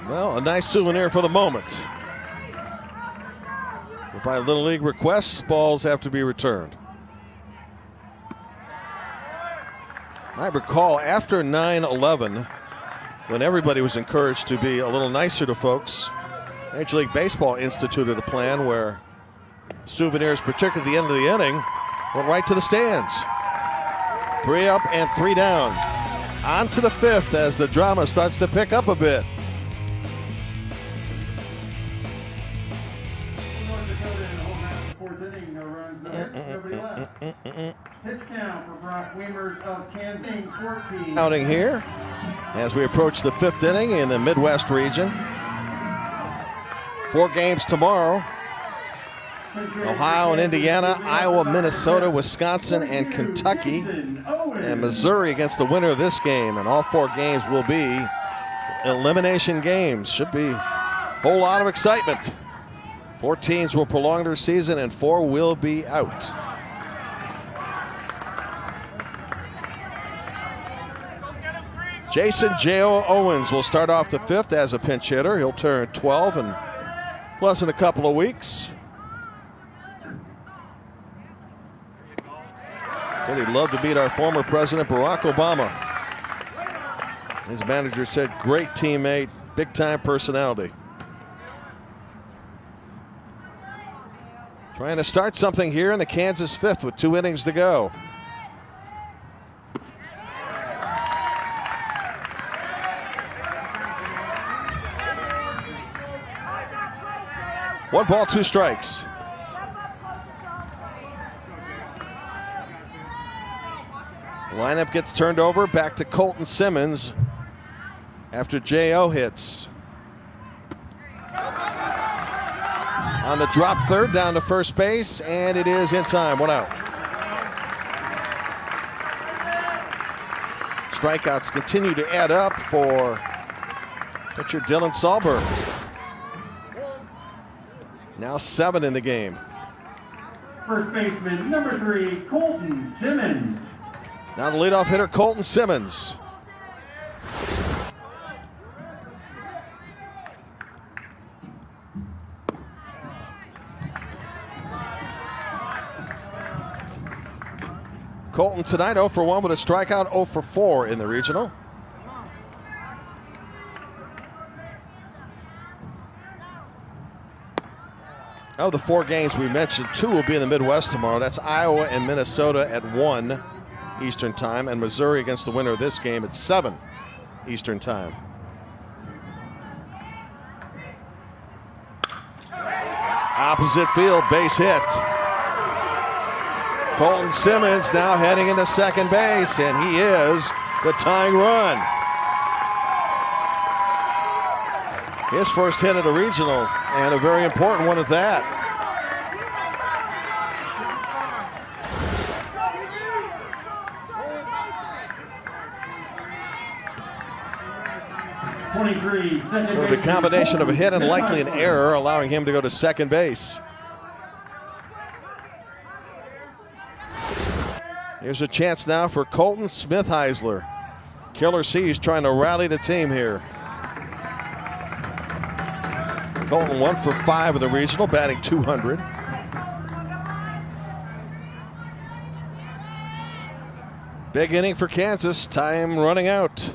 Well, a nice souvenir for the moment. But by Little League requests, balls have to be returned. I recall after 9/11, when everybody was encouraged to be a little nicer to folks, Major League Baseball instituted a plan where souvenirs, particularly at the end of the inning, went right to the stands. 3 up and 3 down. On to the 5th as the drama starts to pick up a bit. North Dakota in the home half of the 4th inning, no runs, no hits, nobody left. Pitch count for Brock Weimers of Kansas, 14. Outing here as we approach the 5th inning in the Midwest region. 4 games tomorrow. Ohio and Indiana, Iowa, Minnesota, Wisconsin, and Kentucky. And Missouri against the winner of this game. And all 4 games will be elimination games. Should be a whole lot of excitement. 4 teams will prolong their season and 4 will be out. Jason J.O. Owens will start off the 5th as a pinch hitter. He'll turn 12 in less than a couple of weeks. Said he'd love to beat our former president, Barack Obama. His manager said, great teammate, big time personality. Trying to start something here in the Kansas 5th with 2 innings to go. One ball, 2 strikes. Lineup gets turned over back to Colton Simmons after J.O. hits. On the drop third, down to first base, and it is in time. 1 out. Strikeouts continue to add up for pitcher Dylan Sahlberg. Now 7 in the game. First baseman, number 3, Colton Simmons. Now the leadoff hitter, Colton Simmons. Colton tonight 0 for 1 with a strikeout, 0 for 4 in the regional. Of the 4 games we mentioned, 2 will be in the Midwest tomorrow. That's Iowa and Minnesota at 1 Eastern time, and Missouri against the winner of this game at 7 Eastern time. Opposite field, base hit. Colton Simmons now heading into second base, and he is the tying run. His first hit of the regional, and a very important one at that. So the combination of a hit and likely an error allowing him to go to second base. Here's a chance now for Colton Smith-Heisler. Killer C's trying to rally the team here. Colton 1 for 5 in the regional, batting 200. Big inning for Kansas, time running out.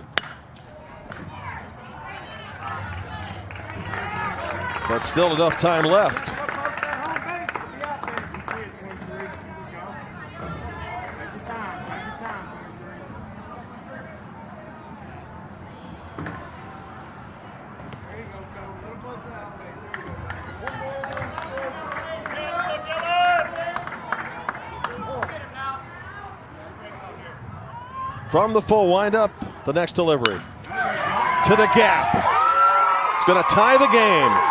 But still enough time left. From the full windup, the next delivery. To the gap. It's going to tie the game.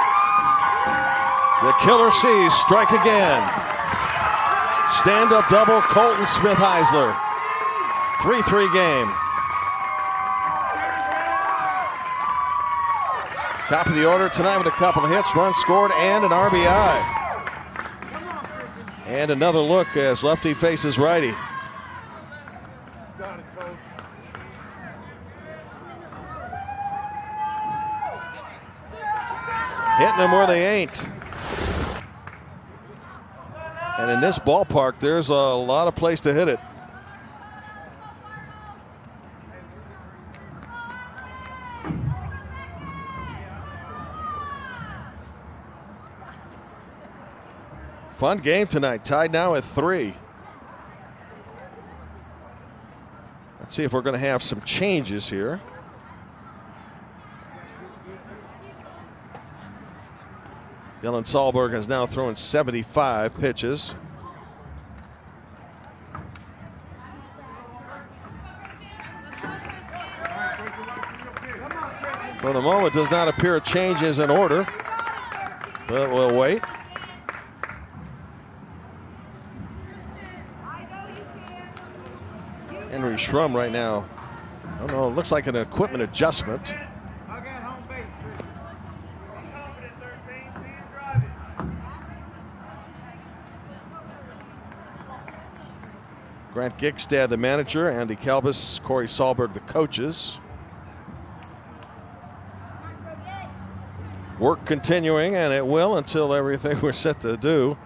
The Killer C's strike again. Stand-up double, Colton Smith-Heisler. 3-3 game. Top of the order tonight with a couple of hits, runs scored, and an RBI. And another look as lefty faces righty. Hitting them where they ain't. And in this ballpark, there's a lot of place to hit it. Fun game tonight, tied now at 3. Let's see if we're going to have some changes here. Dylan Sahlberg has now thrown 75 pitches. For the moment, does not appear a change is in order, but we'll wait. Henry Schrum right now. I don't know, it looks like an equipment adjustment. Grant Gigstad, the manager, Andy Kalbus, Corey Sahlberg, the coaches. Work continuing, and it will until everything we're set to do,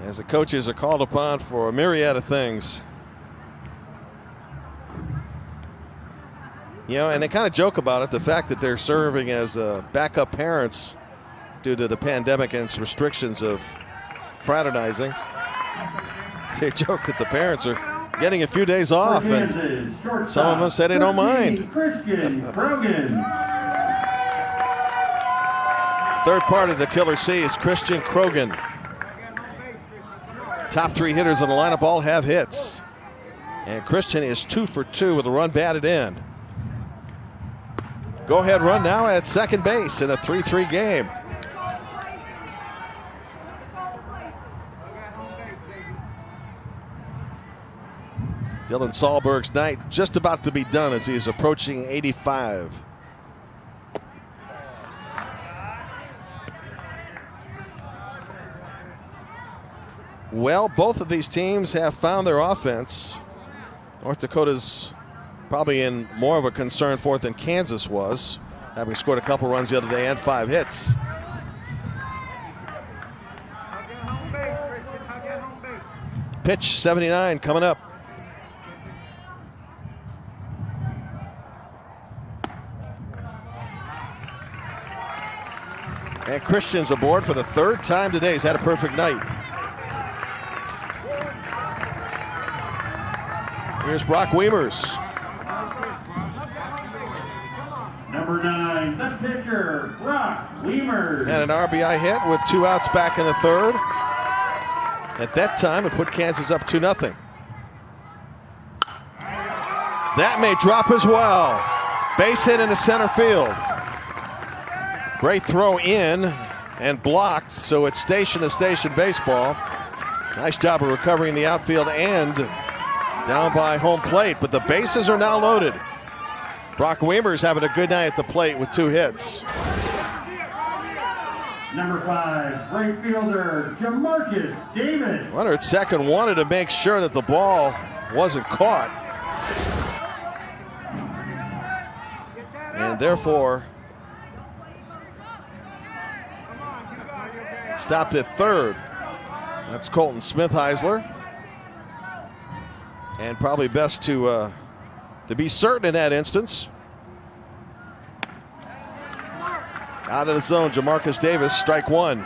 as the coaches are called upon for a myriad of things. You know, and they kind of joke about it, the fact that they're serving as backup parents due to the pandemic and its restrictions of fraternizing. They joke that the parents are getting a few days off, and some of them say they don't mind. Christian Krogan. Third part of the Killer C is Christian Krogan. Top 3 hitters in the lineup all have hits. And Christian is 2 for 2 with a run batted in. Go ahead run now at second base in a 3-3 game. Dylan Sahlberg's night just about to be done as he's approaching 85. Well, both of these teams have found their offense. North Dakota's probably in more of a concern for it than Kansas was, having scored a couple runs the other day and 5 hits. Pitch 79 coming up. And Christian's aboard for the 3rd time today. He's had a perfect night. Here's Brock Weimers. Number 9, the pitcher, Brock Weimers. And an RBI hit with 2 outs back in the 3rd. At that time, it put Kansas up 2-0. That may drop as well. Base hit into center field. Great throw in and blocked, so it's station-to-station baseball. Nice job of recovering the outfield and down by home plate, but the bases are now loaded. Brock Weimers having a good night at the plate with 2 hits. Number 5, right fielder, Jamarcus Davis. Runner at second wanted to make sure that the ball wasn't caught. And therefore, stopped at third. That's Colton Smith-Heisler. And probably best to be certain in that instance. Out of the zone, Jamarcus Davis, strike 1.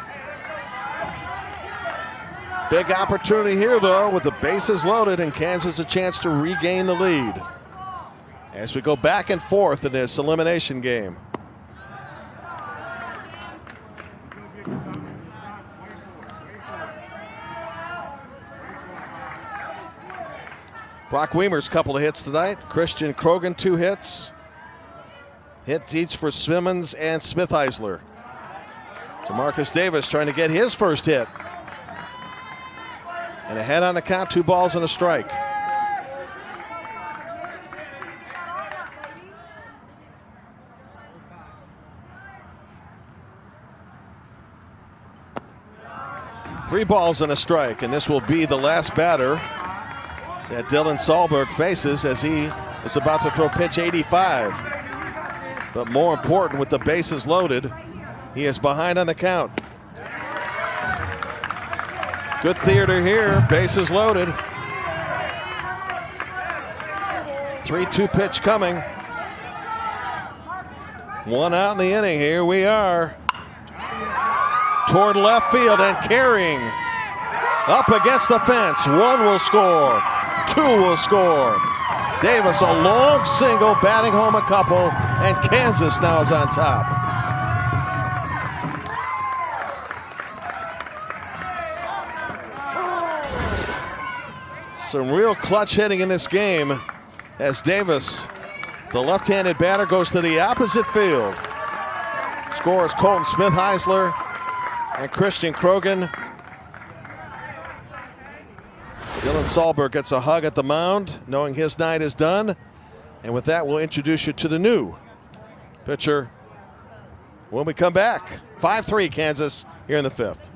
Big opportunity here, though, with the bases loaded and Kansas a chance to regain the lead as we go back and forth in this elimination game. Brock Weimers, couple of hits tonight. Christian Krogan, 2 hits. Hits each for Simmons and Smith-Heisler. So Marcus Davis trying to get his first hit. And ahead on the count, 2 balls and a strike. Three balls and a strike, and this will be the last batter that Dylan Sahlberg faces as he is about to throw pitch 85. But more important, with the bases loaded, he is behind on the count. Good theater here, bases loaded. 3-2 pitch coming. 1 out in the inning, here we are. Toward left field and carrying up against the fence. 1 will score, 2 will score. Davis a long single, batting home a couple, and Kansas now is on top. Some real clutch hitting in this game as Davis The left-handed batter goes to the opposite field. Scores Colton Smith-Heisler and Christian Krogan. Dylan Sahlberg gets a hug at the mound, knowing his night is done. And with that, we'll introduce you to the new pitcher when we come back. 5-3 Kansas here in the 5th.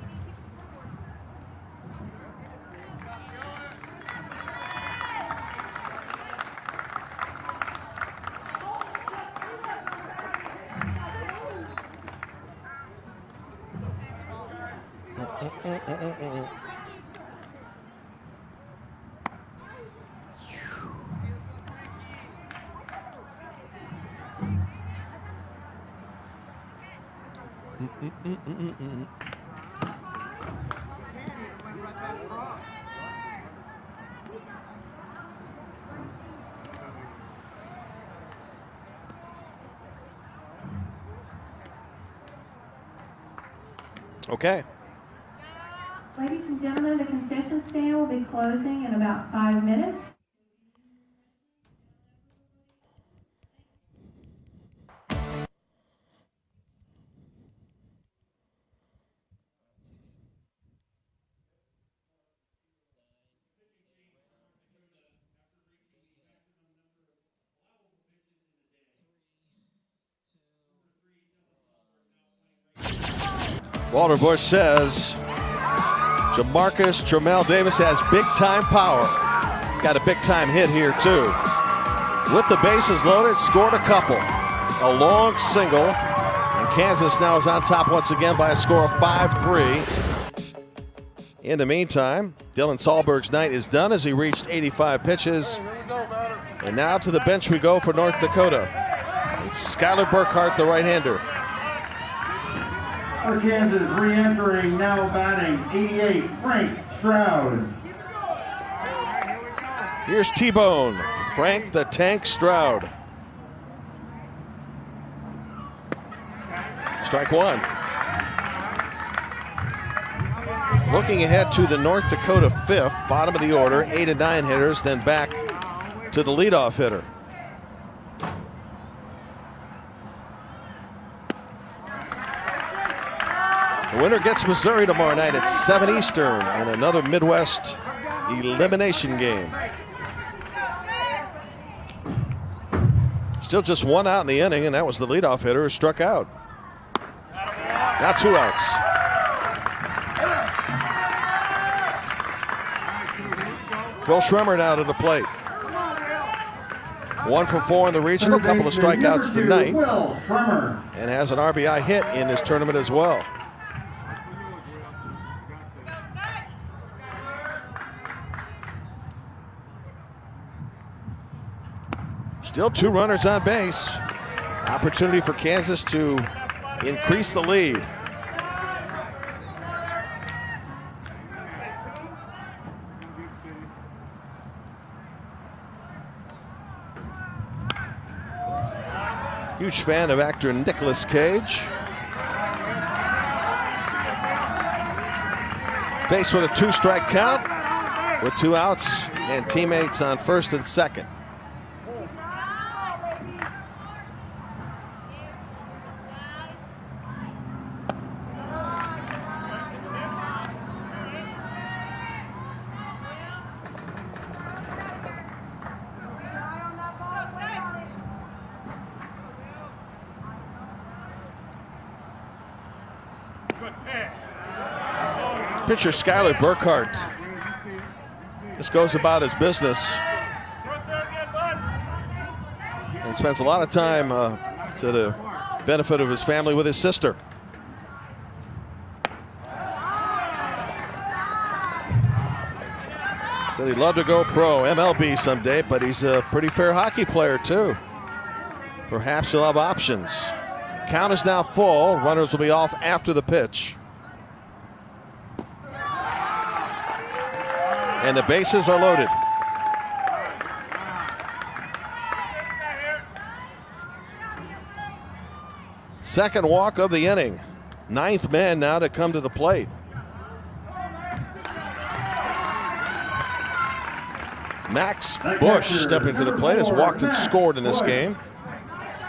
Okay. Ladies and gentlemen, the concession stand will be closing in about 5 minutes. Walter Bush says Jamarcus Jamel Davis has big-time power. Got a big-time hit here, too. With the bases loaded, scored a couple. A long single. And Kansas now is on top once again by a score of 5-3. In the meantime, Dylan Sahlberg's night is done as he reached 85 pitches. And now to the bench we go for North Dakota. And Skylar Burkhart, the right-hander. For Kansas, re-entering, now batting, 88, Frank Stroud. Here's T-Bone, Frank the Tank Stroud. Strike one. Looking ahead to the North Dakota 5th, bottom of the order, 8 and 9 hitters, then back to the leadoff hitter. The winner gets Missouri tomorrow night at 7 Eastern in another Midwest elimination game. Still just one out in the inning, and that was the leadoff hitter who struck out. Now 2 outs. Will Schremer now to the plate. 1 for 4 in the regional, a couple of strikeouts tonight, Will Schremer. and has an RBI hit in this tournament as well. Still 2 runners on base. Opportunity for Kansas to increase the lead. Huge fan of actor Nicolas Cage. Faced with a 2-strike count with 2 outs and teammates on first and second. Pitcher Skylar Burkhart just goes about his business and spends a lot of time to the benefit of his family with his sister. Said he'd love to go pro, MLB someday, but he's a pretty fair hockey player too. Perhaps he'll have options. Count is now full. Runners will be off after the pitch. And the bases are loaded. Second walk of the inning. 9th man now to come to the plate. Max Bush stepping to the plate, has walked and scored in this game.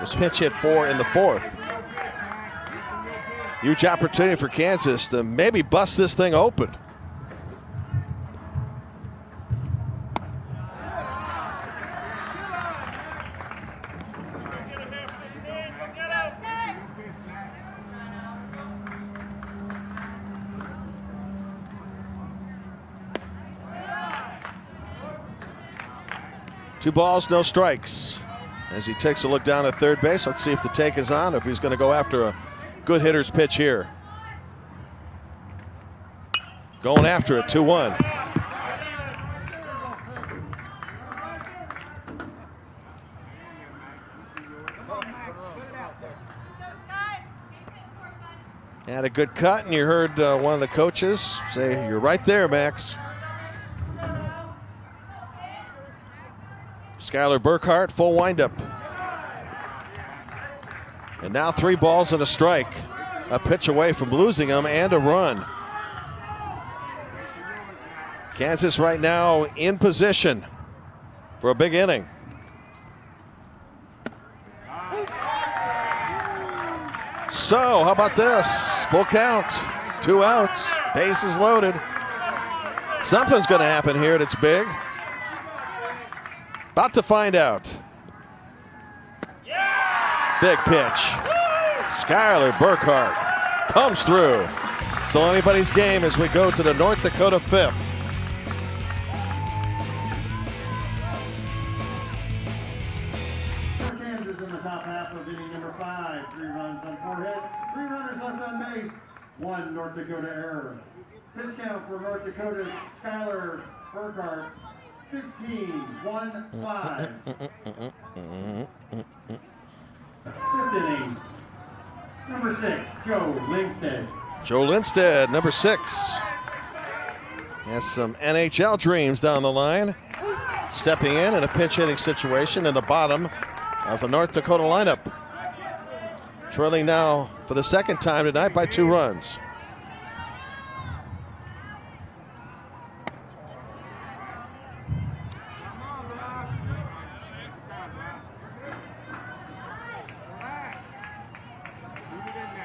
Was pinch hit 4 in the 4th. Huge opportunity for Kansas to maybe bust this thing open. Two balls, no strikes. As he takes a look down at third base, let's see if the take is on, if he's going to go after a good hitter's pitch here. Going after it, 2-1. Had a good cut, and you heard one of the coaches say, "You're right there, Max." Skylar Burkhart, full windup. And now 3 balls and a strike. A pitch away from losing them and a run. Kansas right now in position for a big inning. So, how about this? Full count, 2 outs, bases loaded. Something's going to happen here that's big. About to find out. Big pitch. Skylar Burkhart comes through. Still anybody's game as we go to the North Dakota 5th. For Kansas in the top half of inning number 5, 3 runs on 4 hits, 3 runners left on base, 1 North Dakota error. Pitch count for North Dakota's Skylar Burkhart, 15-1-5. 5th inning. Number 6, Joe Lindstedt. Joe Lindstedt, number 6. Has some NHL dreams down the line. Stepping in a pinch hitting situation in the bottom of the North Dakota lineup. Trailing now for the 2nd time tonight by 2 runs.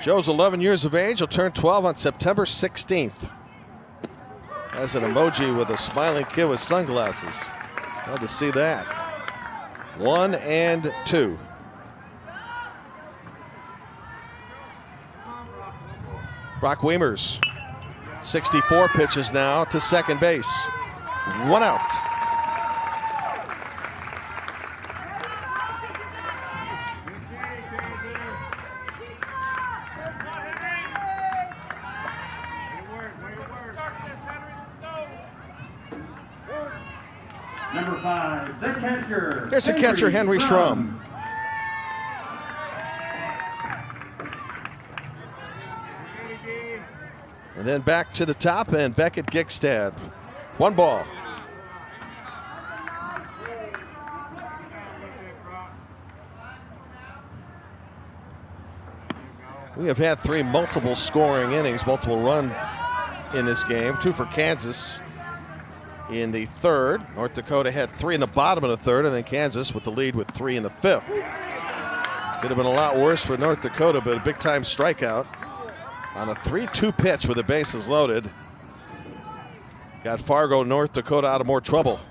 Joe's 11 years of age. He'll turn 12 on September 16th. Has an emoji with a smiling kid with sunglasses. Glad to see that. 1 and 2. Brock Weimers, 64 pitches now to second base. 1 out. Number 5, the catcher. There's the catcher, Henry Schrum. And then back to the top, and Beckett Gigstad. 1 ball. We have had 3 multiple scoring innings, multiple runs in this game. 2 for Kansas in the 3rd. North Dakota had 3 in the bottom of the 3rd, and then Kansas with the lead with 3 in the 5th. Could have been a lot worse for North Dakota, but a big-time strikeout on a 3-2 pitch with the bases loaded. Got Fargo, North Dakota out of more trouble.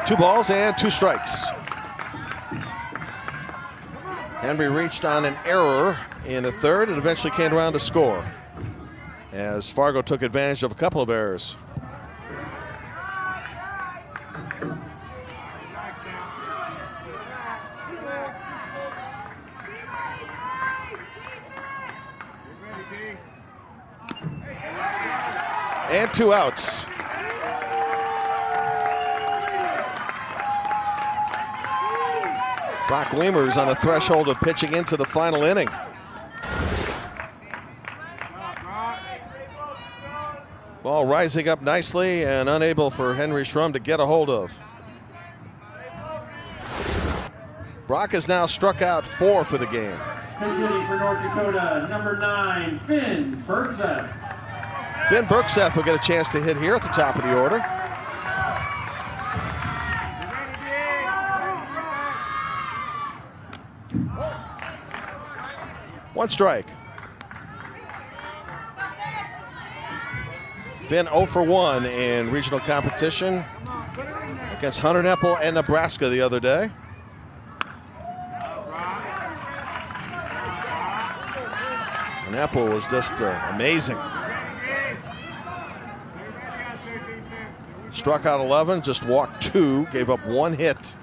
2 balls and 2 strikes. Henry reached on an error in the 3rd and eventually came around to score, as Fargo took advantage of a couple of errors. And 2 outs. Brock Weimers on the threshold of pitching into the final inning. Ball rising up nicely and unable for Henry Schrum to get a hold of. Brock has now struck out 4 for the game. Pitch hitting for North Dakota, number 9, Finn Bergseth. Finn Bergseth will get a chance to hit here at the top of the order. 1 strike. Finn 0 for 1 in regional competition against Hunter Nepal and Nebraska the other day. Nepal was just amazing. Struck out 11, just walked 2, gave up 1 hit.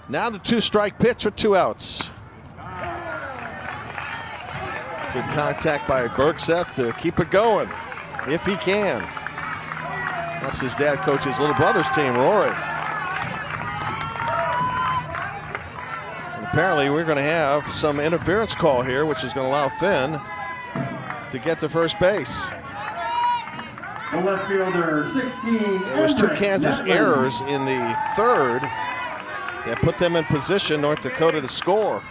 Now the 2-strike pitch with 2 outs. Good contact by Bergseth to keep it going, if he can. Helps his dad coach his little brother's team, Rory. And apparently we're going to have some interference call here, which is going to allow Finn to get to first base. The left fielder, 16. There was 2 Kansas errors in the 3rd that put them in position, North Dakota, to score.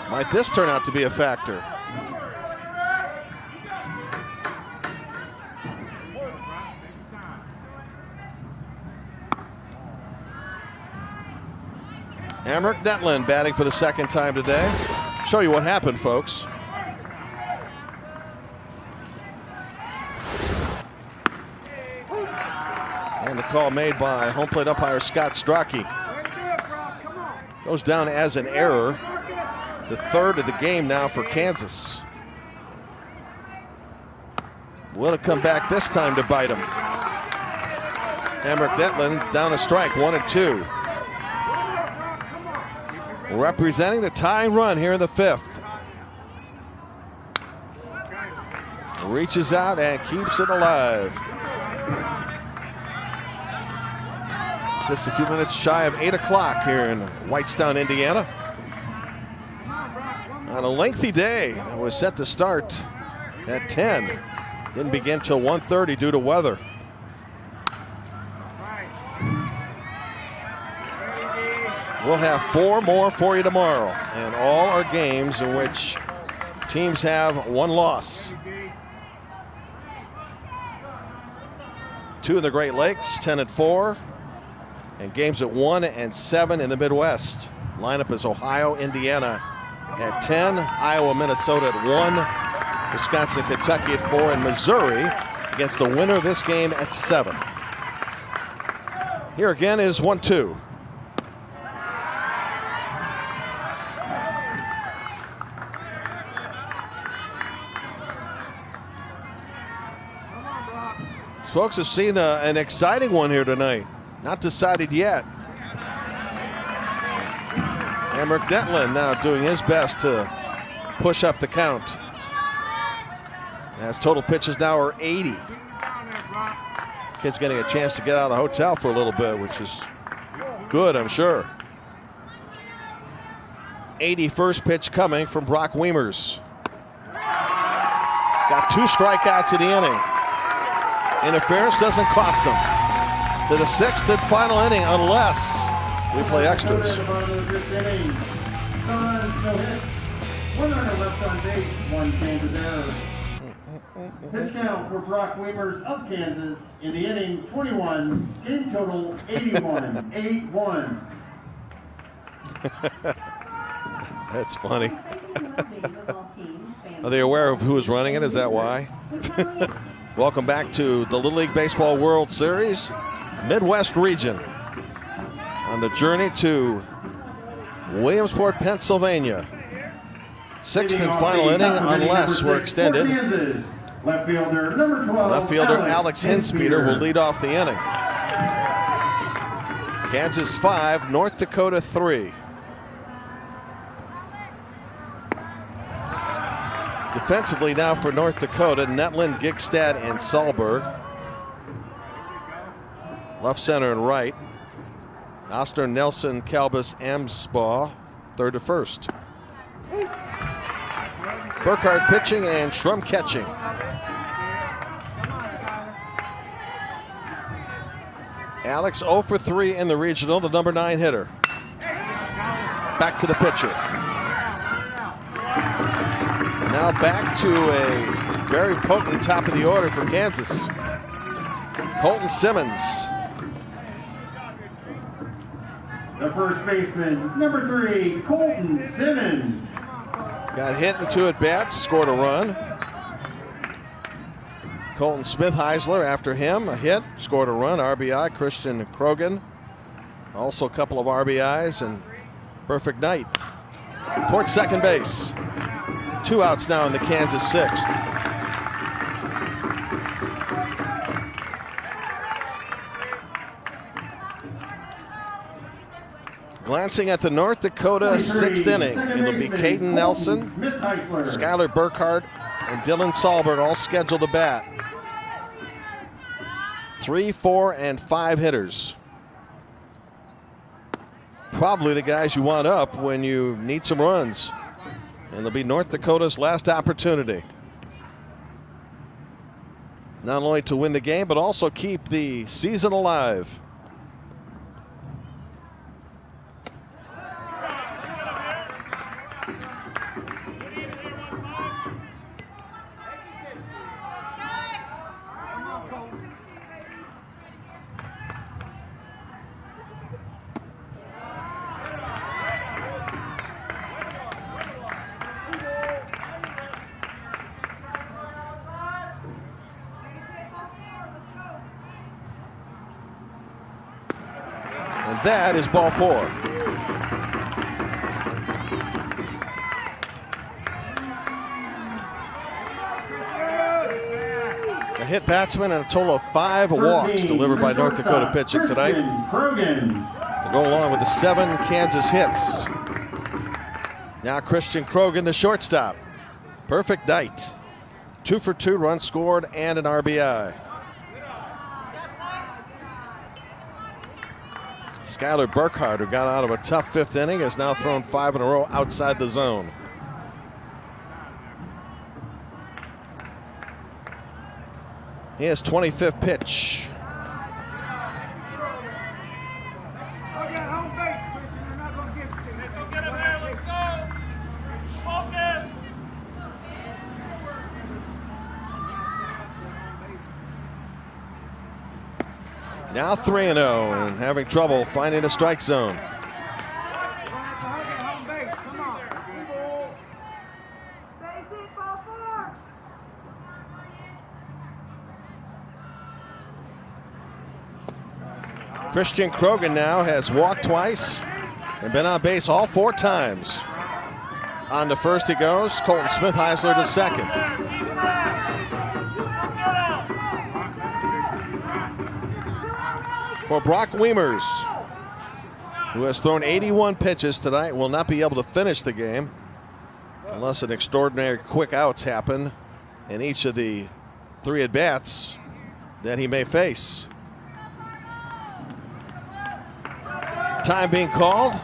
Might this turn out to be a factor? Emmerich Netlin batting for the 2nd time today. Show you what happened, folks. And the call made by home plate umpire Scott Strachey. Goes down as an error. The 3rd of the game now for Kansas. Will it come back this time to bite him? Emmerich Netlin down a strike, 1 and 2. Representing the tying run here in the 5th. Reaches out and keeps it alive. Just a few minutes shy of 8 o'clock here in Whitestown, Indiana. On a lengthy day that was set to start at 10. Didn't begin till 1:30 due to weather. We'll have 4 more for you tomorrow, and all are games in which teams have 1 loss. 2 in the Great Lakes, 10 and 4, and games at 1 and 7 in the Midwest. Lineup is Ohio, Indiana at 10, Iowa, Minnesota at 1, Wisconsin, Kentucky at 4, and Missouri against the winner of this game at 7. Here again is 1-2. Folks have seen an exciting one here tonight. Not decided yet. Emmerich Netlin now doing his best to push up the count. As total pitches now are 80. Kid's getting a chance to get out of the hotel for a little bit, which is good, I'm sure. 81st pitch coming from Brock Weimers. Got 2 strikeouts in the inning. Interference doesn't cost him. To the 6th and final inning, unless we play extras. No hit. 1 runner left on base, 1 Kansas error. Pitch count for Brock Weimers of Kansas in the inning, 21. Game total, 81. 8-1. That's funny. Are they aware of who is running it? Is that why? Welcome back to the Little League Baseball World Series, Midwest region. On the journey to Williamsport, Pennsylvania. 6th and final inning, unless we're extended. Left fielder, number 12. Left fielder Alex Hinspeeder will lead off the inning. Kansas 5, North Dakota 3. Defensively now for North Dakota, Netlin, Gigstad, and Sahlberg. Left, center, and right. Oster, Nelson, Kalbus, Amsbaugh, 3rd to 1st. Burkhardt pitching and Schrum catching. Alex 0 for 3 in the regional, the number 9 hitter. Back to the pitcher. Now back to a very potent top of the order for Kansas. Colton Simmons. The first baseman, number 3, Colton Simmons. Got hit in 2 at-bats, scored a run. Colton Smith-Heisler after him, a hit, scored a run, RBI. Christian Krogan, also a couple of RBIs, and perfect night. Towards second base. 2 outs now in the Kansas 6th. Glancing at the North Dakota 6th inning, it'll be Caden Nelson, Skylar Burkhart, and Dylan Sahlberg all scheduled to bat. 3, 4, and 5 hitters. Probably the guys you want up when you need some runs. And it'll be North Dakota's last opportunity. Not only to win the game, but also keep the season alive. And that is ball 4. A hit batsman and a total of 5 walks delivered by North Dakota pitching tonight. To go along with the 7 Kansas hits. Now Christian Krogan, the shortstop. Perfect night. 2 for 2 runs scored and an RBI. Skylar Burkhart, who got out of a tough 5th inning, has now thrown 5 in a row outside the zone. He has 25th pitch. Now 3-0 and having trouble finding a strike zone. Christian Krogan now has walked twice and been on base all 4 times. On to first he goes. Colton Smith-Heisler to second. For Brock Weimers, who has thrown 81 pitches tonight, will not be able to finish the game unless an extraordinary quick outs happen in each of the 3 at-bats that he may face. Time being called.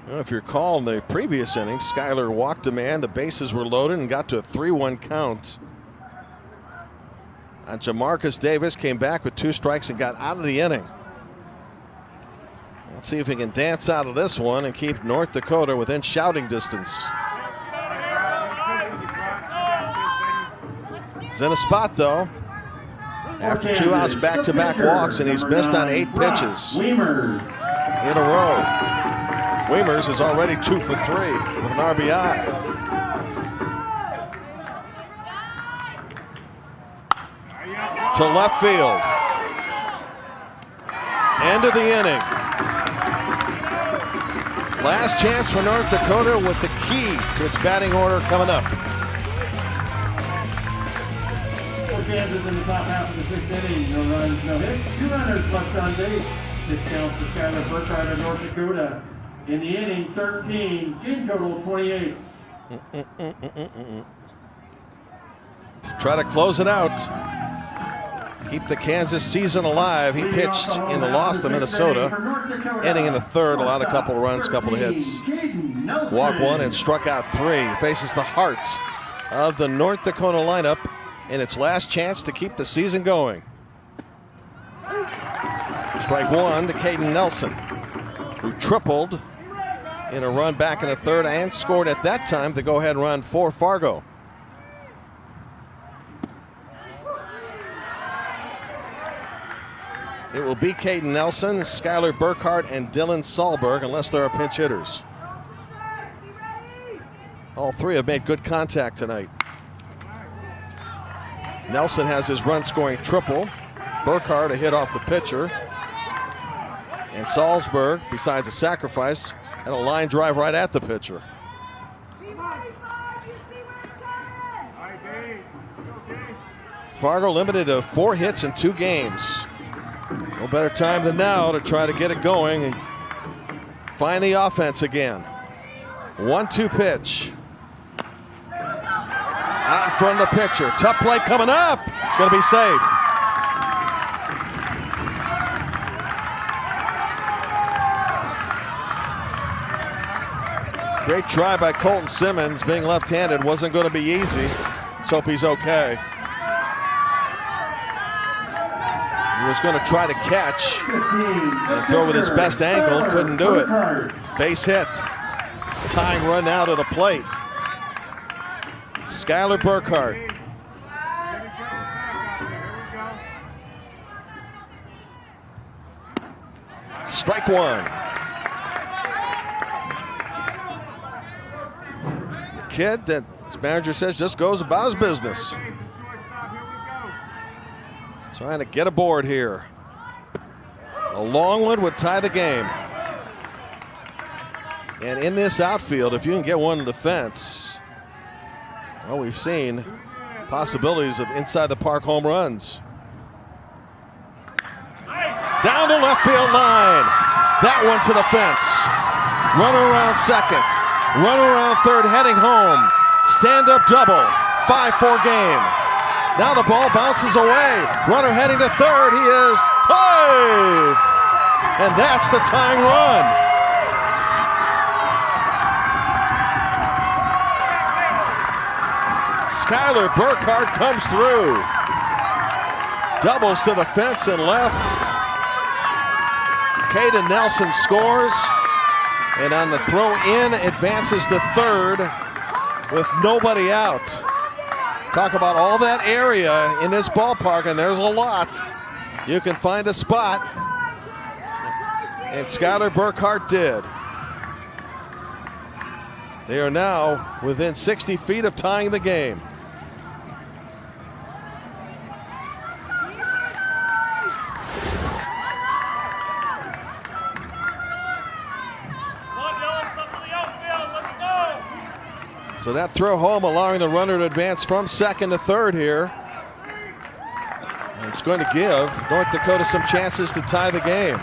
Well, if you recall in the previous inning, Skylar walked a man, the bases were loaded, and got to a 3-1 count. And Jamarcus Davis came back with 2 strikes and got out of the inning. Let's see if he can dance out of this one and keep North Dakota within shouting distance. He's in a spot, though. After 2 outs, back-to-back walks, and he's missed on 8 pitches in a row. Weimers is already 2 for 3 with an RBI. To left field. End of the inning. Last chance for North Dakota with the key to its batting order coming up. Kansas in the top half of the 6th inning. No runs, no hits. 2 runners left on base. 6 counts for Skylar Burkhart of North Dakota. In the inning, 13. Game total, 28. Try to close it out. Keep the Kansas season alive. He pitched in the loss to Minnesota. Inning in the 3rd, allowed a couple of runs, couple of hits. Walked 1 and struck out 3. Faces the heart of the North Dakota lineup in its last chance to keep the season going. Strike 1 to Caden Nelson, who tripled in a run back in the third and scored at that time the go-ahead run for Fargo. It will be Caden Nelson, Skylar Burkhart, and Dylan Sahlberg unless there are pinch hitters. All three have made good contact tonight. Nelson has his run-scoring triple. Burkhart a hit off the pitcher. And Salzburg, besides a sacrifice, had a line drive right at the pitcher. Fargo limited to 4 hits in 2 games. No better time than now to try to get it going and find the offense again. 1-2 pitch. Out in front of the pitcher. Tough play coming up. It's going to be safe. Great try by Colton Simmons. Being left-handed wasn't going to be easy. Let's hope he's okay. He was going to try to catch and throw with his best angle. Couldn't do it. Base hit. Tying run out of the plate. Skylar Burkhart. Strike one. The kid that his manager says just goes about his business. Trying to get aboard here. A long one would tie the game. And in this outfield, if you can get one to the fence, well, we've seen possibilities of inside the park home runs. Down the left field line. That one to the fence. Runner around second. Runner around third heading home. Stand-up double. 5-4 game. Now the ball bounces away. Runner heading to third. He is safe. And that's the tying run. Skylar Burkhart comes through. Doubles to the fence and left. Caden Nelson scores. And on the throw in, advances to third with nobody out. Talk about all that area in this ballpark, and there's a lot. You can find a spot. And Skylar Burkhart did. They are now within 60 feet of tying the game. So that throw home allowing the runner to advance from second to third here. And it's going to give North Dakota some chances to tie the game.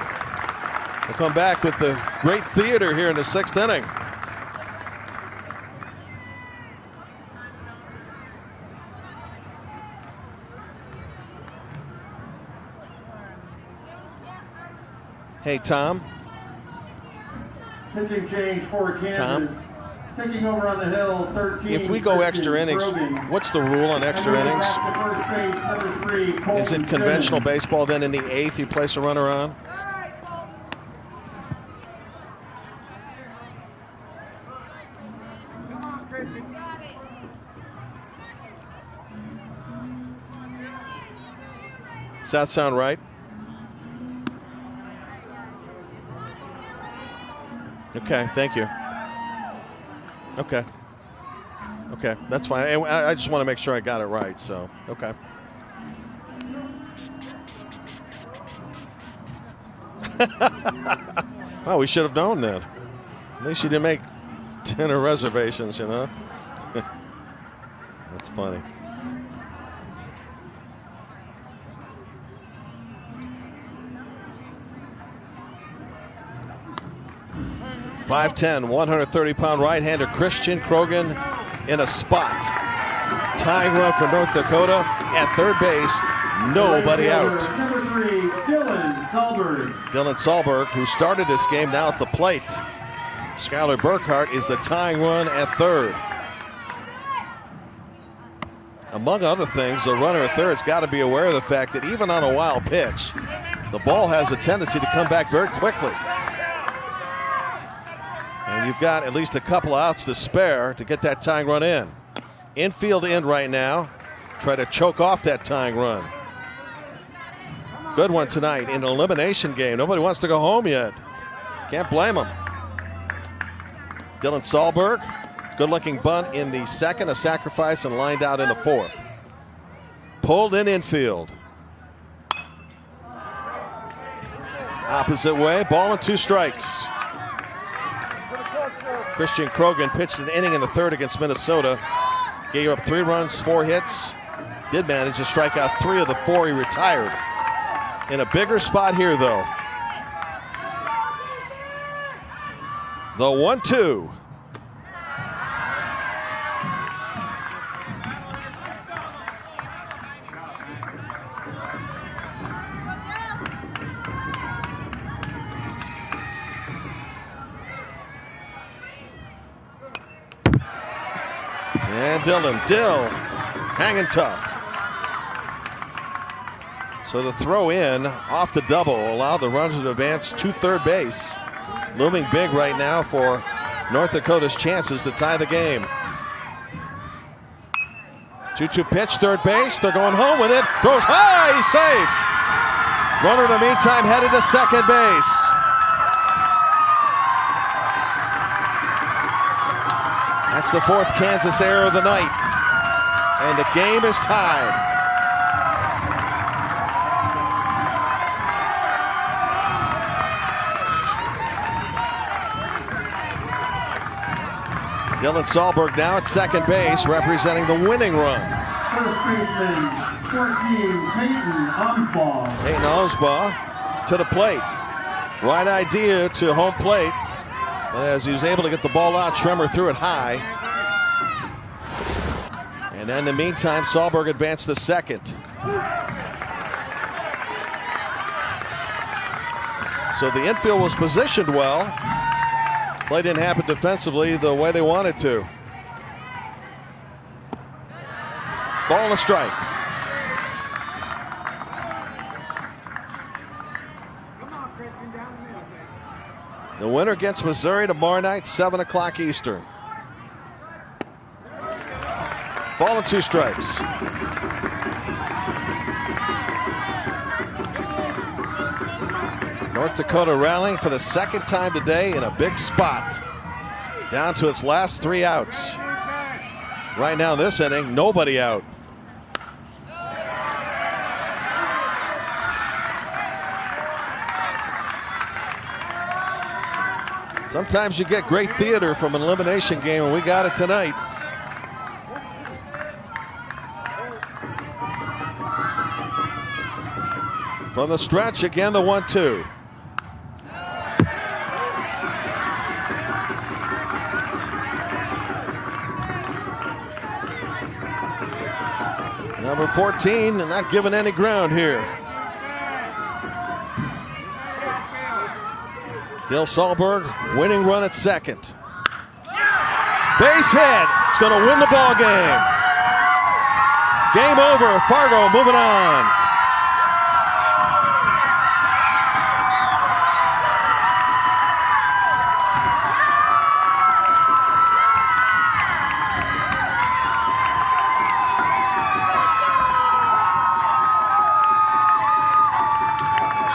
We'll come back with the great theater here in the 6th inning. Hey, Tom. Pitching change for Kansas. Tom? Taking over on the hill, 13. If we go extra innings, what's the rule on extra innings? Is it conventional baseball then in the 8th you place a runner on? Does that sound right? Okay, thank you. Okay. Okay, that's fine. I just want to make sure I got it right, so, okay. Well, we should have known then. At least you didn't make dinner reservations, you know? That's funny. .5'10", 130-pound right-hander Christian Krogan in a spot. Tying run for North Dakota at third base. Nobody out. Number 3, Dylan Sahlberg. Dylan Sahlberg, who started this game, now at the plate. Skylar Burkhart is the tying run at third. Among other things, the runner at third has got to be aware of the fact that even on a wild pitch, the ball has a tendency to come back very quickly. And you've got at least a couple of outs to spare to get that tying run in. Infield in right now. Try to choke off that tying run. Good one tonight in an elimination game. Nobody wants to go home yet. Can't blame them. Dylan Sahlberg, good looking bunt in the second, a sacrifice, and lined out in the fourth. Pulled in infield. Opposite way, ball and 2 strikes. Christian Krogan pitched an inning in the third against Minnesota. Gave up 3 runs, 4 hits. Did manage to strike out 3 of the 4 he retired. In a bigger spot here, though. The 1-2. And Dill hanging tough. So the throw in off the double allowed the runners to advance to third base. Looming big right now for North Dakota's chances to tie the game. 2-2 pitch, third base. They're going home with it. Throws high, he's safe. Runner in the meantime headed to second base. That's the 4th Kansas error of the night. And the game is tied. Dylan Sahlberg now at second base, representing the winning run. First baseman, 14, Peyton Umsbaugh. Peyton Umsbaugh to the plate. Right idea to home plate. And as he was able to get the ball out, Schremer threw it high. And in the meantime, Sahlberg advanced to second. So the infield was positioned well. Play didn't happen defensively the way they wanted to. Ball and a strike. The winner against Missouri tomorrow night, 7 o'clock Eastern. Ball and 2 strikes. North Dakota rallying for the second time today in a big spot. Down to its last 3 outs. Right now in this inning, nobody out. Sometimes you get great theater from an elimination game, and we got it tonight. From the stretch, again the 1-2. Number 14, not giving any ground here. Dale Sahlberg, winning run at second. Base hit. It's going to win the ball game. Game over. Fargo moving on.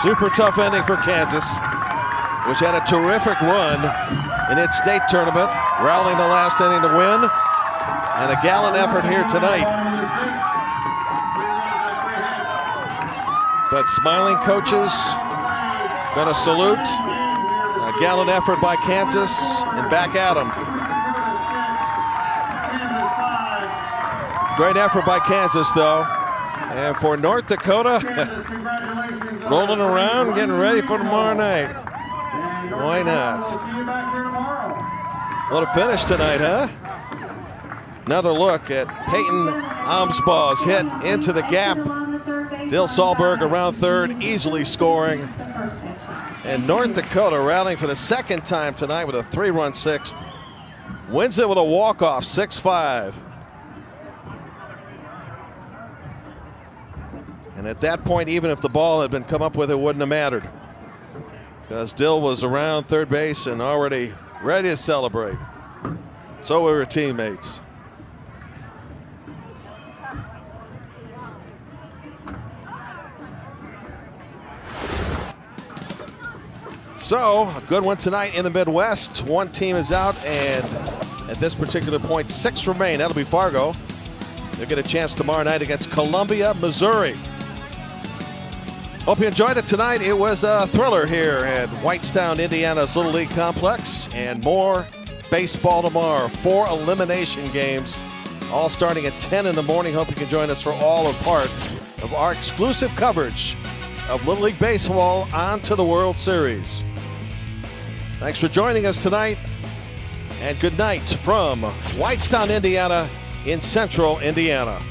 Super tough ending for Kansas, which had a terrific run in its state tournament, rallying the last inning to win, and a gallant effort here tonight. But smiling coaches, gonna salute a gallant effort by Kansas, and back at them. Great effort by Kansas, though. And for North Dakota, rolling around, getting ready for tomorrow night. Why not? What a finish tonight, huh? Another look at Peyton Umsbaugh's hit into the gap. Dale Sahlberg around third, easily scoring. And North Dakota rallying for the second time tonight with a 3-run sixth. Wins it with a walk-off, 6-5. And at that point, even if the ball had been come up with, it wouldn't have mattered, because Dill was around third base and already ready to celebrate. So were her teammates. So, a good one tonight in the Midwest. One team is out, and at this particular point, 6 remain. That'll be Fargo. They'll get a chance tomorrow night against Columbia, Missouri. Hope you enjoyed it tonight. It was a thriller here at Whitestown, Indiana's Little League Complex, and more baseball tomorrow. 4 elimination games, all starting at 10 in the morning. Hope you can join us for all or part of our exclusive coverage of Little League Baseball on to the World Series. Thanks for joining us tonight, and good night from Whitestown, Indiana, in central Indiana.